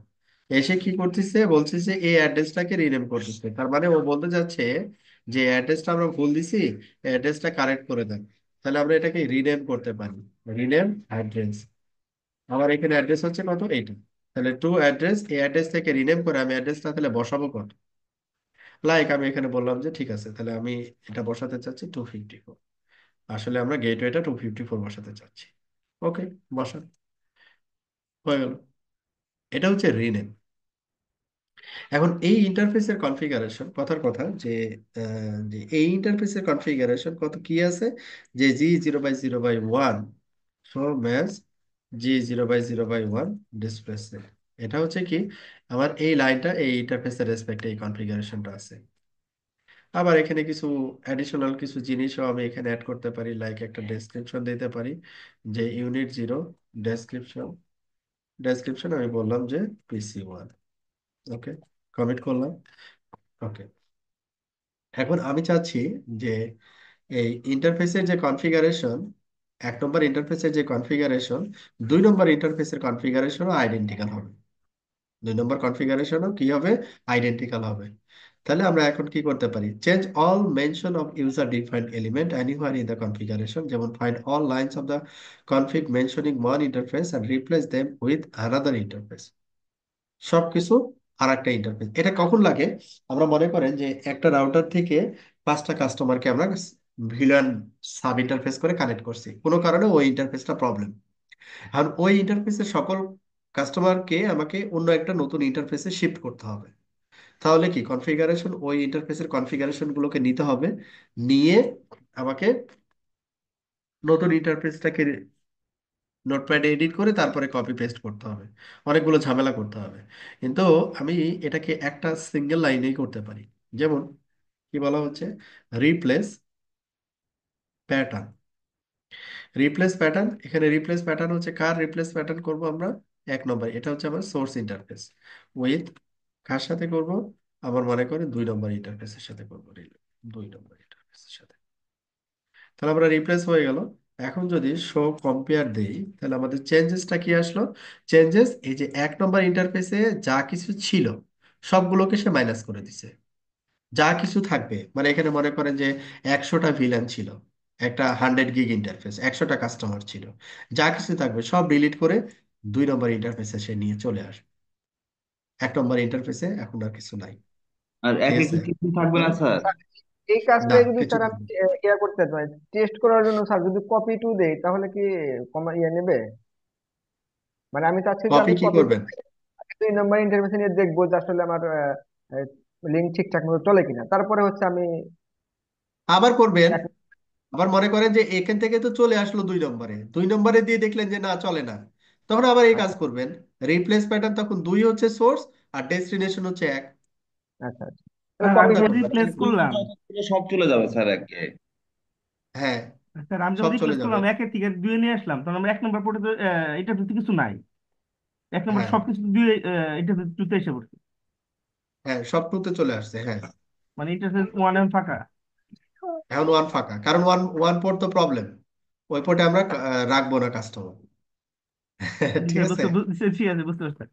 এসে কি করতেছে, বলছে যে এই অ্যাড্রেসটাকে রিনেম করতেছে, তার মানে ও বলতে যাচ্ছে যে অ্যাড্রেসটা আমরা ভুল দিছি, অ্যাড্রেসটা কারেক্ট করে দেন। তাহলে আমরা এটাকে রিনেম করতে পারি, রিনেম অ্যাড্রেস। আমার এখানে অ্যাড্রেস হচ্ছে কত, এইটা। তাহলে টু অ্যাড্রেস, এই অ্যাড্রেস থেকে রিনেম করে আমি অ্যাড্রেসটা তাহলে বসাবো কত। লাইক আমি এখানে বললাম যে ঠিক আছে, তাহলে আমি এটা বসাতে চাচ্ছি 254। আসলে আমরা গেটওয়েটা 254 বসাতে চাচ্ছি। ওকে, বসান, হয়ে গেল। এটা হচ্ছে রিনেম। এখন এই ইন্টারফেসের কনফিগারেশন, কথার কথা যে এই ইন্টারফেসের কনফিগারেশন কত কি আছে, যে G0/0/1 show match G0/0/1 display set. এটা হচ্ছে কি, আমার এই লাইনটা এই ইন্টারফেসের রেসপেক্টে এই কনফিগারেশনটা আছে। আবার এখানে কিছু অ্যাডিশনাল কিছু জিনিসও আমি এখানে অ্যাড করতে পারি, লাইক একটা ডেসক্রিপশন দিতে পারি, যে ইউনিট 0 ডেসক্রিপশন, ডেসক্রিপশন আমি বললাম যে PC1। ওকে, কমিট করলাম। ওকে, এখন আমি চাচ্ছি যে এই ইন্টারফেসের যে কনফিগারেশন, 1 নম্বর ইন্টারফেসের যে কনফিগারেশন, 2 নম্বর ইন্টারফেসের কনফিগারেশনও আইডেন্টিক্যাল হবে। 2 নম্বর কনফিগারেশনও কি হবে, আইডেন্টিক্যাল হবে। তাহলে আমরা এখন কি করতে পারি, change all mention of user defined element anywhere in the configuration, যেমন find all lines of the config mentioning one interface and replace them with another interface. সবকিছু আর একটা ইন্টারফেস, এটা কখন লাগে, আমরা মনে করেন যে একটা রাউটার থেকে 5টা কাস্টমারকে আমরা ভিলান সাব ইন্টারফেস করে কানেক্ট করছি, কোনো কারণে ওই ইন্টারফেসটা প্রবলেম। আর ওই ইন্টারফেসের সকল কাস্টমারকে আমাকে অন্য একটা নতুন ইন্টারফেসে শিফট করতে হবে। তাহলে কি কনফিগারেশন, ওই ইন্টারফেসের কনফিগারেশন গুলোকে নিতে হবে, নিয়ে আমাকে নতুন ইন্টারফেসটাকে নোটপ্যাডে এডিট করে তারপরে কপি পেস্ট করতে হবে, অনেকগুলো ঝামেলা করতে হবে। কিন্তু আমি এটাকে একটা সিঙ্গেল লাইনেই করতে পারি। যেমন কি বলা হচ্ছে, রিপ্লেস প্যাটার্ন। রিপ্লেস প্যাটার্ন, এখানে রিপ্লেস প্যাটার্ন হচ্ছে কার রিপ্লেস প্যাটার্ন করব আমরা, 1 নম্বর, এটা হচ্ছে আমার সোর্স ইন্টারফেস উইথ, কার সাথে করব, আমার মনে করে 2 নম্বর ইন্টারফেসের সাথে করবো, 2 নম্বর ইন্টারফেসের সাথে। তাহলে আমরা রিপ্লেস হয়ে গেল। এখন যদি শো কম্পেয়ার দেই, তাহলে আমাদের চেঞ্জেসটা কি আসলো, চেঞ্জেস এই যে 1 নম্বর ইন্টারফেসে যা কিছু ছিল সবগুলোকে সে মাইনাস করে দিছে। যা কিছু থাকবে, মানে এখানে মনে করেন যে 100টা ভিলেন ছিল, একটা 100 গিগ ইন্টারফেস, 100টা কাস্টমার ছিল, যা কিছু থাকবে সব ডিলিট করে 2 নম্বর ইন্টারফেসে সে নিয়ে চলে আসবে। 1 নম্বর ইন্টারফেসে এখন আর কিছু নাই। আর ঠিক একে আছে। কি কিছু থাকবে তো না স্যার? স্যার, এই না, কাজটাই যদি কিছু স্যার আমি থাকবে ইয়া করতে পারি, টেস্ট করার জন্য স্যার যদি কপি টু দেই তাহলে কি কমা ইয়ে নেবে? মানে আমি চাচ্ছি যে কপি আমি কি কপি টু করবেন? 2 নম্বর ইন্টারভিউ নিয়ে দেখবো যে আসলে আমার লিঙ্ক ঠিকঠাক মতো চলে কিনা, তারপরে হচ্ছে আমি আবার করবেন। এক। আবার মনে করেন যে এখান থেকে তো চলে আসলো 2 নম্বরে, 2 নম্বরে দিয়ে দেখলেন যে না চলে না, তখন আবার এই কাজ আচ্ছা করবেন। রিপ্লেস প্যাটার্ন তখন 2 হচ্ছে সোর্স, আর ডেস্টিনেশন হচ্ছে 1। আচ্ছা আচ্ছা, তাহলে স্যার আমি কোনটা কপি। যখন করবেন? রিপ্লেস দুই করলাম, কোথাও থেকে সব চলে যাবে স্যার একে। হ্যাঁ, স্যার আমি যখন সব চলে রিপ্লেস যাবে। করলাম একের থেকে দুয়ে নিয়ে আসলাম, তখন আমার 1 নম্বর পোর্টে তো এটা তো কিছু নাই। 1 নম্বর হ্যাঁ, সবকিছু দুয়ে এটা টুতে এসে পড়ছে। হ্যাঁ, সব টুতে চলে আসছে, হ্যাঁ। মানে ইন্টারফেস ওয়ান এম ফাঁকা। এখন ওয়ান ফাঁকা, কারণ ওয়ান ওয়ান পোর্ট তো প্রবলেম, ওই পোর্টে আমরা রাখবো না কাস্টমার। জি ঠিক স্যার, আছে। ঠিক আছে, বুঝতে পারছি।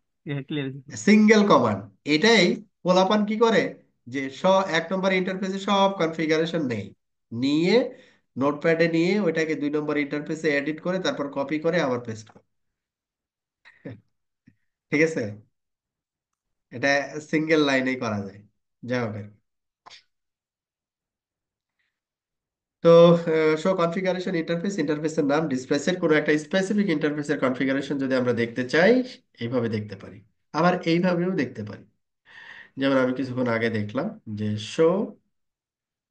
ক্লিয়ার। সিঙ্গেল কমান্ড, এটাই পোলাপান কি করে, যে 1 নম্বর ইন্টারফেসে সব কনফিগারেশন নেই, নিয়ে নোটপ্যাডে নিয়ে ওইটাকে 2 নম্বর ইন্টারফেসে এডিট করে তারপর কপি করে আবার পেস্ট করে। ঠিক আছে। এটা সিঙ্গেল লাইনেই করা যায়। যাই হোক আর কি। তো শো কনফিগারেশন ইন্টারফেস, ইন্টারফেসের নাম, ডিসপ্লেসের কোনো একটা স্পেসিফিক ইন্টারফেসের কনফিগারেশন যদি আমরা দেখতে চাই, এইভাবে দেখতে পারি। আবার এইভাবেও দেখতে পারি। যেমন আমি কিছুক্ষণ আগে দেখলাম যে শো,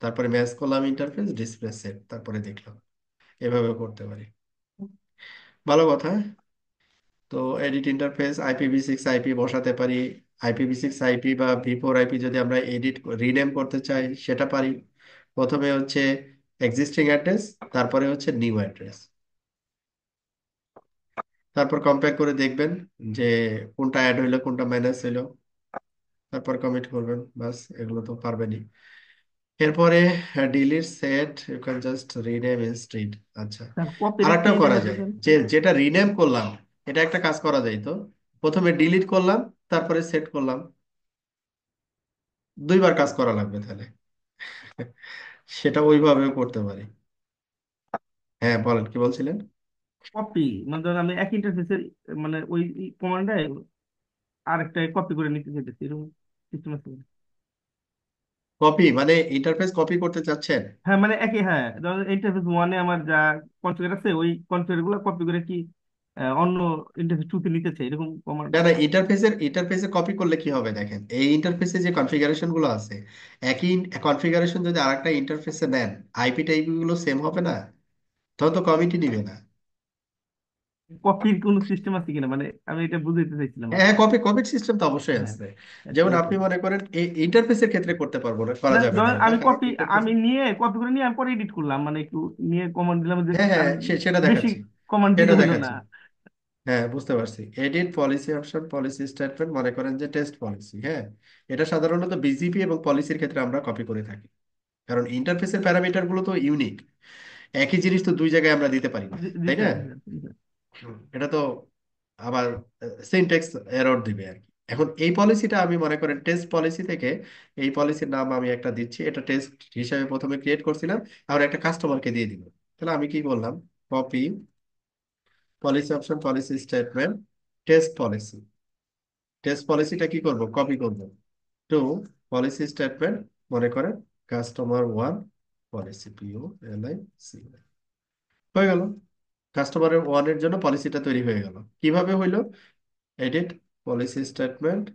তারপরে ম্যাচ করলাম ইন্টারফেস, ডিসপ্লে সেট, তারপরে দেখলাম। এভাবে করতে পারি। ভালো কথা। তো এডিট ইন্টারফেস, IPv6 আইপি বসাতে পারি। IPv6 আইপি বা V4 আইপি যদি আমরা এডিট রিনেম করতে চাই সেটা পারি। প্রথমে হচ্ছে এক্সিস্টিং অ্যাড্রেস, তারপরে হচ্ছে নিউ অ্যাড্রেস, তারপর কম্পেয়ার করে দেখবেন যে কোনটা অ্যাড হইলো কোনটা মাইনাস হইলো, তারপর কমিট করবেন, বাস এগুলো তো পারবেনই। এরপরে delete set, you can just rename instead. আচ্ছা, স্যার কপির একটা আরেকটাও জিনিস করা আছে যায়, স্যার। যে যেটা রিনেম করলাম এটা একটা কাজ করা যায় তো, প্রথমে ডিলিট করলাম, তারপরে সেট করলাম, 2বার কাজ করা লাগবে তাহলে। সেটা ওইভাবেও করতে পারি। হ্যাঁ, বলেন কি বলছিলেন? কপি মানে ধরুন আমি এক ইন্টারফেসের মানে ওই কমান্ডে আরেকটা কপি করে নিতে চাইতেছি, এরকম সিস্টেম আছে? কপি মানে ইন্টারফেস কপি করতে চাচ্ছেন? হ্যাঁ মানে একই, হ্যাঁ ধরুন ইন্টারফেস ওয়ানে আমার যা কনফিগার আছে ওই কনফিগার গুলো কপি করে কি অন্য ইন্টারফেস টু তে নিতে চাই, এরকম কমান্ড? না, না, ইন্টারফেসে কপি করলে কি হবে দেখেন, এই ইন্টারফেসে যে কনফিগারেশন গুলো আছে, একই কনফিগারেশন যদি আরেকটা ইন্টারফেসে নেন, আইপি টাইপ গুলো সেম হবে না, তখন তো কমিটি নিবে না। কপির কোন সিস্টেম আছে কিনা, মানে আমি এটা বুঝাইতে চাইছিলাম আর হ্যাঁ, কি। কপির সিস্টেম তো অবশ্যই হ্যাঁ, আছে। আচ্ছা যেমন ওইটা। আপনি মনে করেন এই ইন্টারফেসের ক্ষেত্রে করতে পারবো না, করা না যাবে না ধরেন এটা, আমি কারণ কপি, ইন্টারফেসে। আমি নিয়ে কপি করে নিয়ে আমি পরে এডিট করলাম, মানে একটু নিয়ে কমান্ড দিলাম যে হ্যাঁ, হ্যাঁ, আর সেটা বেশি দেখাচ্ছি, কমান্ড দিতে সেটা হলো না। দেখাচ্ছি। হ্যাঁ, বুঝতে পারছি। Edit policy option, policy statement, মনে করেন যে টেস্ট পলিসি, হ্যাঁ, এটা সাধারণত বিজিপি এবং পলিসির ক্ষেত্রে আমরা কপি করে থাকি, কারণ ইন্টারফেসের প্যারামিটার গুলো তো ইউনিক, একই জিনিস তো 2 জায়গায় আমরা দিতে পারি না, জি জি তাই না? স্যার, জি স্যার, জি স্যার। এটা তো আবার সিনট্যাক্স এরর দিবে আর কি। এখন এই পলিসিটা আমি মনে করেন টেস্ট পলিসি থেকে, এই পলিসির নাম আমি একটা দিচ্ছি, এটা টেস্ট হিসাবে প্রথমে ক্রিয়েট করছিলাম, আর একটা কাস্টমারকে দিয়ে দিব। তাহলে আমি কি বললাম, copy policy option, policy statement, test policy. Test পলিসিটা কি করব, কপি করব টু পলিসি স্টেটমেন্ট, মনে করেন কাস্টমার 1 পলিসি, POLIC, হয়ে গেল। কাস্টমারের 1-এর জন্য পলিসিটা তৈরি হয়ে গেল। কিভাবে হইলো? Edit policy statement,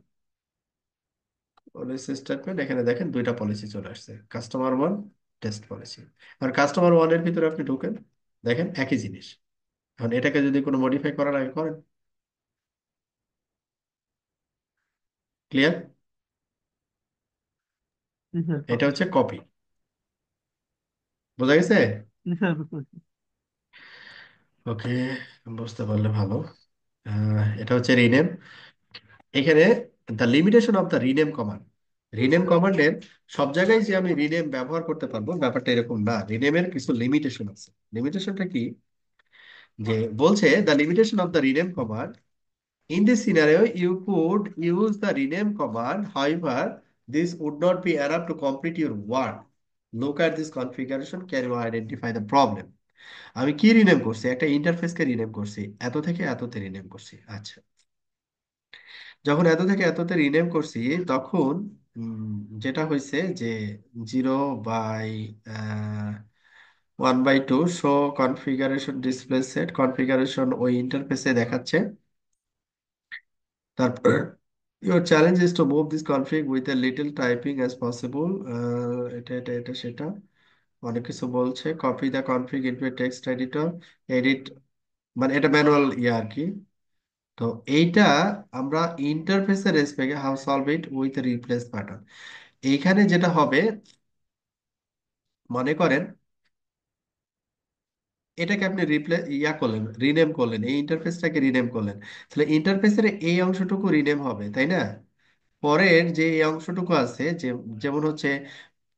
policy statement, এখানে দেখেন 2টা পলিসি চলে আসছে, কাস্টমার 1, টেস্ট পলিসি। আর কাস্টমার 1-এর ভিতরে আপনি ঢোকেন, দেখেন একই জিনিস। এখন এটাকে যদি কোনো মডিফাই করার আগে করেন, ক্লিয়ার? জি স্যার, এটা হচ্ছে কপি। বোঝা গেছে? জি স্যার, বুঝতে পারছি। ওকে, বুঝতে পারলে ভালো। এটা হচ্ছে রিনেম। এখানে the limitation of the rename command, rename কমান্ডের সব জায়গায় যে আমি রিনেম ব্যবহার করতে পারবো ব্যাপারটা এরকম না, রিনেমের কিছু লিমিটেশন আছে। লিমিটেশনটা কি, যে বলছে the limitation of the rename command, in this scenario you could use the rename command, however this would not be enough to complete your word. Look at this configuration, can you identify the problem. আমি কি rename করছি? একটা ইন্টারফেসকে rename করছি, এত থেকে এততে rename করছি। আচ্ছা, যখন এত থেকে এততে রিনেম করছি, তখন যেটা হয়েছে যে 0/1/2 show configuration display set, configuration ওই ইন্টারফেসে দেখাচ্ছে। তারপর your challenge is to move this config with a little typing as possible. এটা এটা এটা সেটা অনেক কিছু বলছে। Copy the config into a text editor, edit, মানে এটা ম্যানুয়াল ইয়ে আর কি। তো এইটা আমরা ইন্টারফেসের রেসপেক্টে how solve it with replace pattern. এইখানে যেটা হবে, মনে করেন এটাকে আপনি ইয়া করলেন, রিনেম করলেন, এই ইন্টারফেসটাকে রিনেম করলেন, তাহলে ইন্টারফেসের এই অংশটুকু রিনেম হবে, তাই না? পরের যে এই অংশটুকু আছে, যে যেমন হচ্ছে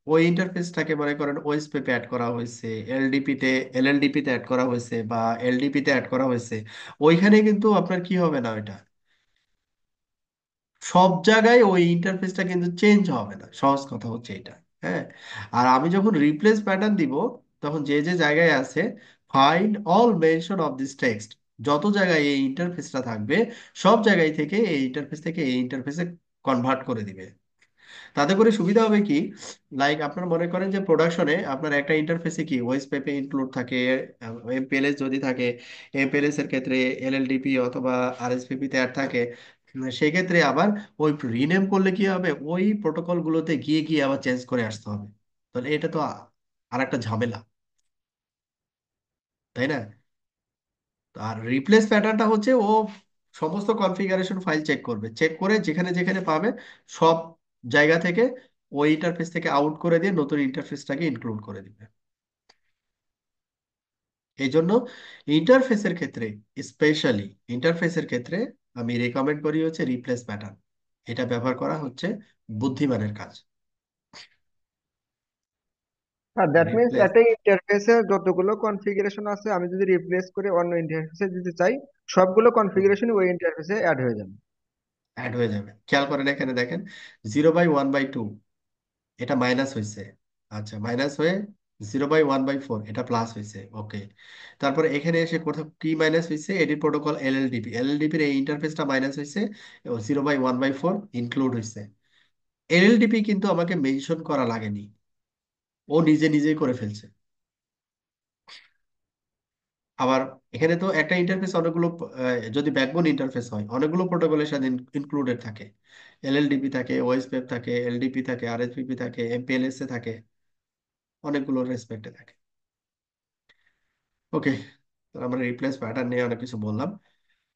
ওই ইন্টারফেসটাকে মনে করেন ওএসপি তে অ্যাড করা হয়েছে, এলডিপি তে এলএলডিপি তে অ্যাড করা হয়েছে, বা এলডিপি তে অ্যাড করা হয়েছে, ওইখানে কিন্তু আপনার কি হবে না, ওইটা সব জায়গায় ওই ইন্টারফেসটা কিন্তু চেঞ্জ হবে না, সহজ কথা হচ্ছে এটা। হ্যাঁ, আর আমি যখন রিপ্লেস প্যাটার্ন দিব, তখন যে যে জায়গায় আছে find all mention of this text, যত জায়গায় এই ইন্টারফেসটা থাকবে, সব জায়গায় থেকে এই ইন্টারফেস থেকে এই ইন্টারফেসে কনভার্ট করে দিবে। তাতে করে সুবিধা হবে কি, লাইক আপনার মনে করেন যে প্রোডাকশনে আপনার একটা ইন্টারফেসে কি ওয়েস পেপে ইনক্লুড থাকে, এমপিএলএস যদি থাকে, এমপিএলএস এর ক্ষেত্রে এলএলডিপি অথবা আরএসপিপি তে অ্যাড থাকে। সেই ক্ষেত্রে আবার ওই রিনেম করলে কি হবে, ওই প্রোটোকল গুলোতে গিয়ে গিয়ে আবার চেঞ্জ করে আসতে হবে। তাহলে এটা তো আর একটা ঝামেলা, তাই না? আর রিপ্লেস প্যাটার্নটা হচ্ছে ও সমস্ত কনফিগারেশন ফাইল চেক করবে, চেক করে যেখানে যেখানে পাবে সব জায়গা থেকে ওই ইন্টারফেস থেকে আউট করে দিয়ে নতুন ইন্টারফেসটাকে ইনক্লুড করে দিবে। এই জন্য ইন্টারফেসের ক্ষেত্রে, স্পেশালি ইন্টারফেসের ক্ষেত্রে আমি রেকমেন্ড করি হচ্ছে রিপ্লেস প্যাটার্ন। এটা ব্যবহার করা হচ্ছে বুদ্ধিমানের কাজ। আর দ্যাট মিনস রিপ্লেস, একটা ইন্টারফেসে যতগুলো কনফিগারেশন আছে আমি যদি রিপ্লেস করে অন্য ইন্টারফেসে দিতে চাই, সবগুলো কনফিগারেশন ওই ইন্টারফেসে অ্যাড হয়ে যাবে। অ্যাড হয়ে যাবে। খেয়াল করেন এখানে দেখেন, 0/1/2 এটা মাইনাস হয়েছে। আচ্ছা, মাইনাস হয়ে 0/1/4 এটা প্লাস হয়েছে, ওকে। তারপরে এখানে এসে কোথাও কি মাইনাস হয়েছে, এডিট প্রোটোকল এলএলডিপি, এলএলডিপির এই ইন্টারফেসটা মাইনাস হয়েছে, 0/1/4 ইনক্লুড হয়েছে। এলএলডিপি কিন্তু আমাকে মেনশন করা লাগেনি, ও নিজে নিজেই করে ফেলছে। আবার এখানে তো একটা ইন্টারফেস অনেকগুলো, যদি ব্যাকবোন ইন্টারফেস হয় অনেকগুলো প্রোটোকলের সাথে ইনক্লুডেড থাকে, এলএলডিপি থাকে, ওএসপিএফ থাকে, এলডিপি থাকে, আরএসপিপি থাকে, এমপিএলএস এ থাকে, অনেকগুলো রেসপেক্টে থাকে। ওকে, আমরা রিপ্লেস প্যাটার্ন নিয়ে অনেক কিছু বললাম।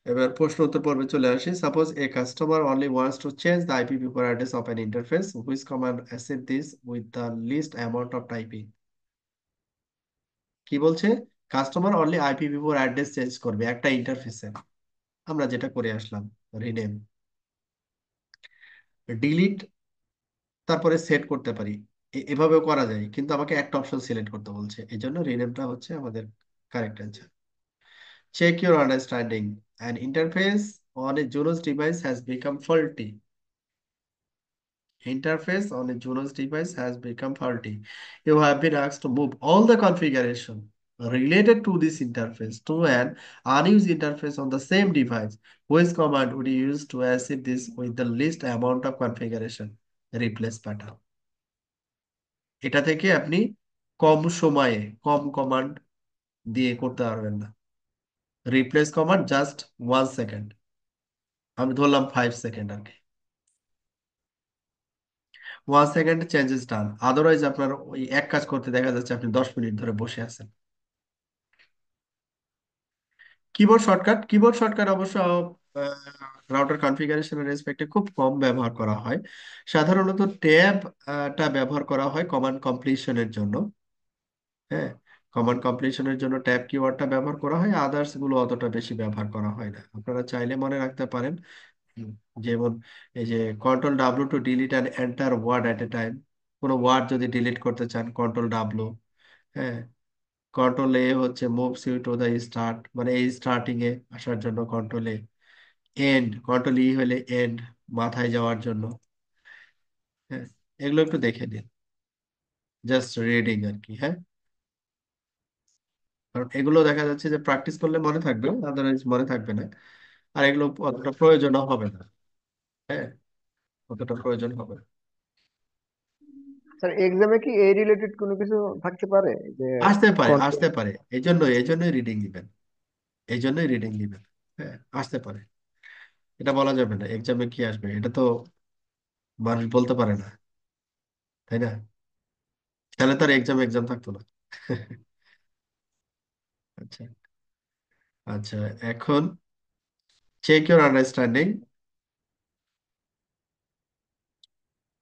এবার প্রশ্ন উত্তর পর্বে চলে আসি। Suppose a customer only wants to change the IP before address of an interface, which command achieve this with the least amount of typing. কি বলছে? Customer only IP before address change করবে একটা ইন্টারফেসে, আমরা যেটা করে আসলাম, রিনেম, ডিলিট, তারপরে সেট করতে পারি, এভাবেও করা যায়, কিন্তু আমাকে একটা অপশন সিলেক্ট করতে বলছে, এই জন্য রিনেমটা হচ্ছে আমাদের correct answer. Check your understanding. An interface on a Junos device has become faulty. Interface on a Junos device has become faulty. You have been asked to move all the configuration related to this interface to an unused interface on the same device. Which command would you use to achieve this with the least amount of configuration? Replace pattern. এটা থেকে আপনি কম সময়ে কম command দিয়ে করতে পারবেন না। Replace command just 1 second, আমি ধরলাম 5 সেকেন্ড আর কি। 1 সেকেন্ড চেঞ্জেস ডান, আদারওয়াইজ আপনার ওই এক কাজ করতে দেখা যাচ্ছে আপনি 10 মিনিট ধরে বসে আছেন। কিবোর্ড শর্টকাট, কিবোর্ড শর্টকাট অবশ্য রাউটার কনফিগারেশনের রেসপেক্টে খুব কম ব্যবহার করা হয়। সাধারণত ট্যাব টা ব্যবহার করা হয় কমান্ড কমপ্লিশনের জন্য। হ্যাঁ, কমান্ড কমপ্লিশনের জন্য ট্যাব কিওয়ার্ডটা ব্যবহার করা হয়, আদার্স গুলো অতটা বেশি ব্যবহার করা হয় না। আপনারা চাইলে মনে রাখতে পারেন, হুম, যেমন এই যে Ctrl+W to delete and enter word at a time. কোনো ওয়ার্ড যদি ডিলিট করতে চান Ctrl+W। হ্যাঁ, Ctrl+A হচ্ছে moves you to the start, মানে এই স্টার্টিং এ আসার জন্য Ctrl+A। এন্ড Ctrl+E হলে এন্ড, মাথায় যাওয়ার জন্য। হ্যাঁ, এগুলো একটু দেখে নিন। জাস্ট রিডিং আর কি। হ্যাঁ, কারণ এগুলো দেখা যাচ্ছে যে প্র্যাকটিস করলে মনে থাকবে, আদারওয়াইজ মনে থাকবে না। আর এগুলো অতটা প্রয়োজনও হবে না। হ্যাঁ, অতটা প্রয়োজন হবে না। স্যার এক্সামে কি এই রিলেটেড কোনো কিছু থাকতে পারে যে আসতে পারে, কন্টেন্ট? আসতে পারে, এই জন্যই রিডিং দিবেন, এই জন্যই রিডিং দিবেন। হ্যাঁ, আসতে পারে, এটা বলা যাবে না এক্সামে কি আসবে, এটা তো মানুষ বলতে পারে না, তাই না? তাহলে তার এক্সাম এক্সাম থাকতো না। আচ্ছা, আচ্ছা, এখন check your understanding.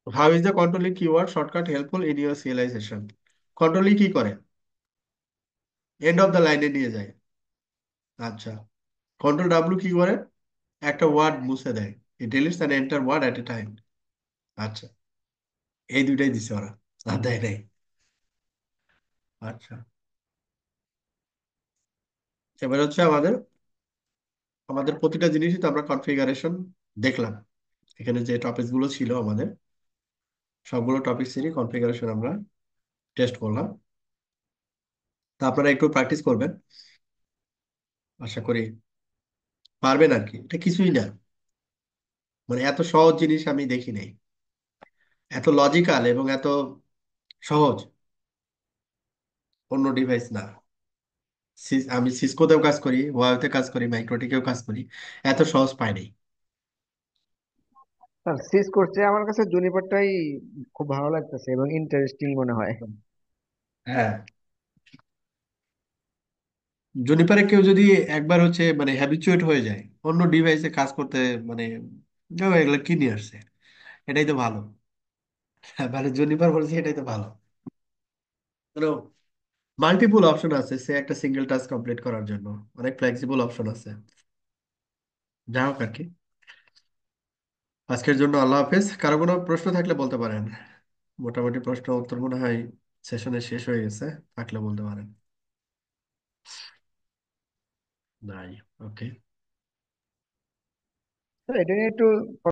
How is the controlling keyword shortcut helpful in your serialization? Controlling কি করে? এন্ড অফ দ্য লাইনে নিয়ে যায়। আচ্ছা, কন্ট্রোল ডাব্লিউ কি করে? একটা ওয়ার্ড মুছে দেয়। It deletes and enter word at a time. আচ্ছা, এই দুইটাই দিছে ওরা, আর দেয় নাই। আচ্ছা, এবার হচ্ছে আমাদের আমাদের প্রতিটা জিনিসই তো আমরা কনফিগারেশন দেখলাম। এখানে যে টপিক গুলো ছিল আমাদের, সবগুলো টপিক্সেরই কনফিগারেশন আমরা টেস্ট করলাম। তা আপনারা একটু প্র্যাকটিস করবেন, আশা করি পারবেন আর কি। এটা কিছুই না, মানে এত সহজ জিনিস আমি দেখি নাই, এত লজিক্যাল এবং এত সহজ অন্য ডিভাইস না। আমি সিসকোতেও কাজ করি, ওয়াইতে কাজ করি, মাইক্রোটিকেও কাজ করি, এত সহজ পাই নাই। স্যার সিস করছে, আমার কাছে জুনিপারটাই খুব ভালো লাগতেছে এবং ইন্টারেস্টিং মনে হয়। হ্যাঁ, জুনিপারে কেউ যদি একবার হচ্ছে মানে হ্যাবিচুয়েট হয়ে যায় অন্য ডিভাইসে কাজ করতে, মানে ও এগুলো কি নিয়ে আসছে, এটাই তো ভালো। হ্যাঁ, মানে জুনিপার বলছি এটাই তো ভালো। মাল্টিপল অপশন আছে সে একটা সিঙ্গেল টাস্ক কমপ্লিট করার জন্য, অনেক ফ্লেক্সিবল অপশন আছে। যা হোক আর কি, আজকের জন্য আল্লাহ হাফেজ। কারো কোনো প্রশ্ন থাকলে বলতে পারেন। মোটামুটি প্রশ্ন উত্তর মনে হয় সেশনে শেষ হয়ে গেছে, থাকলে বলতে পারেন। নাই? ওকে। স্যার এটা নিয়ে একটু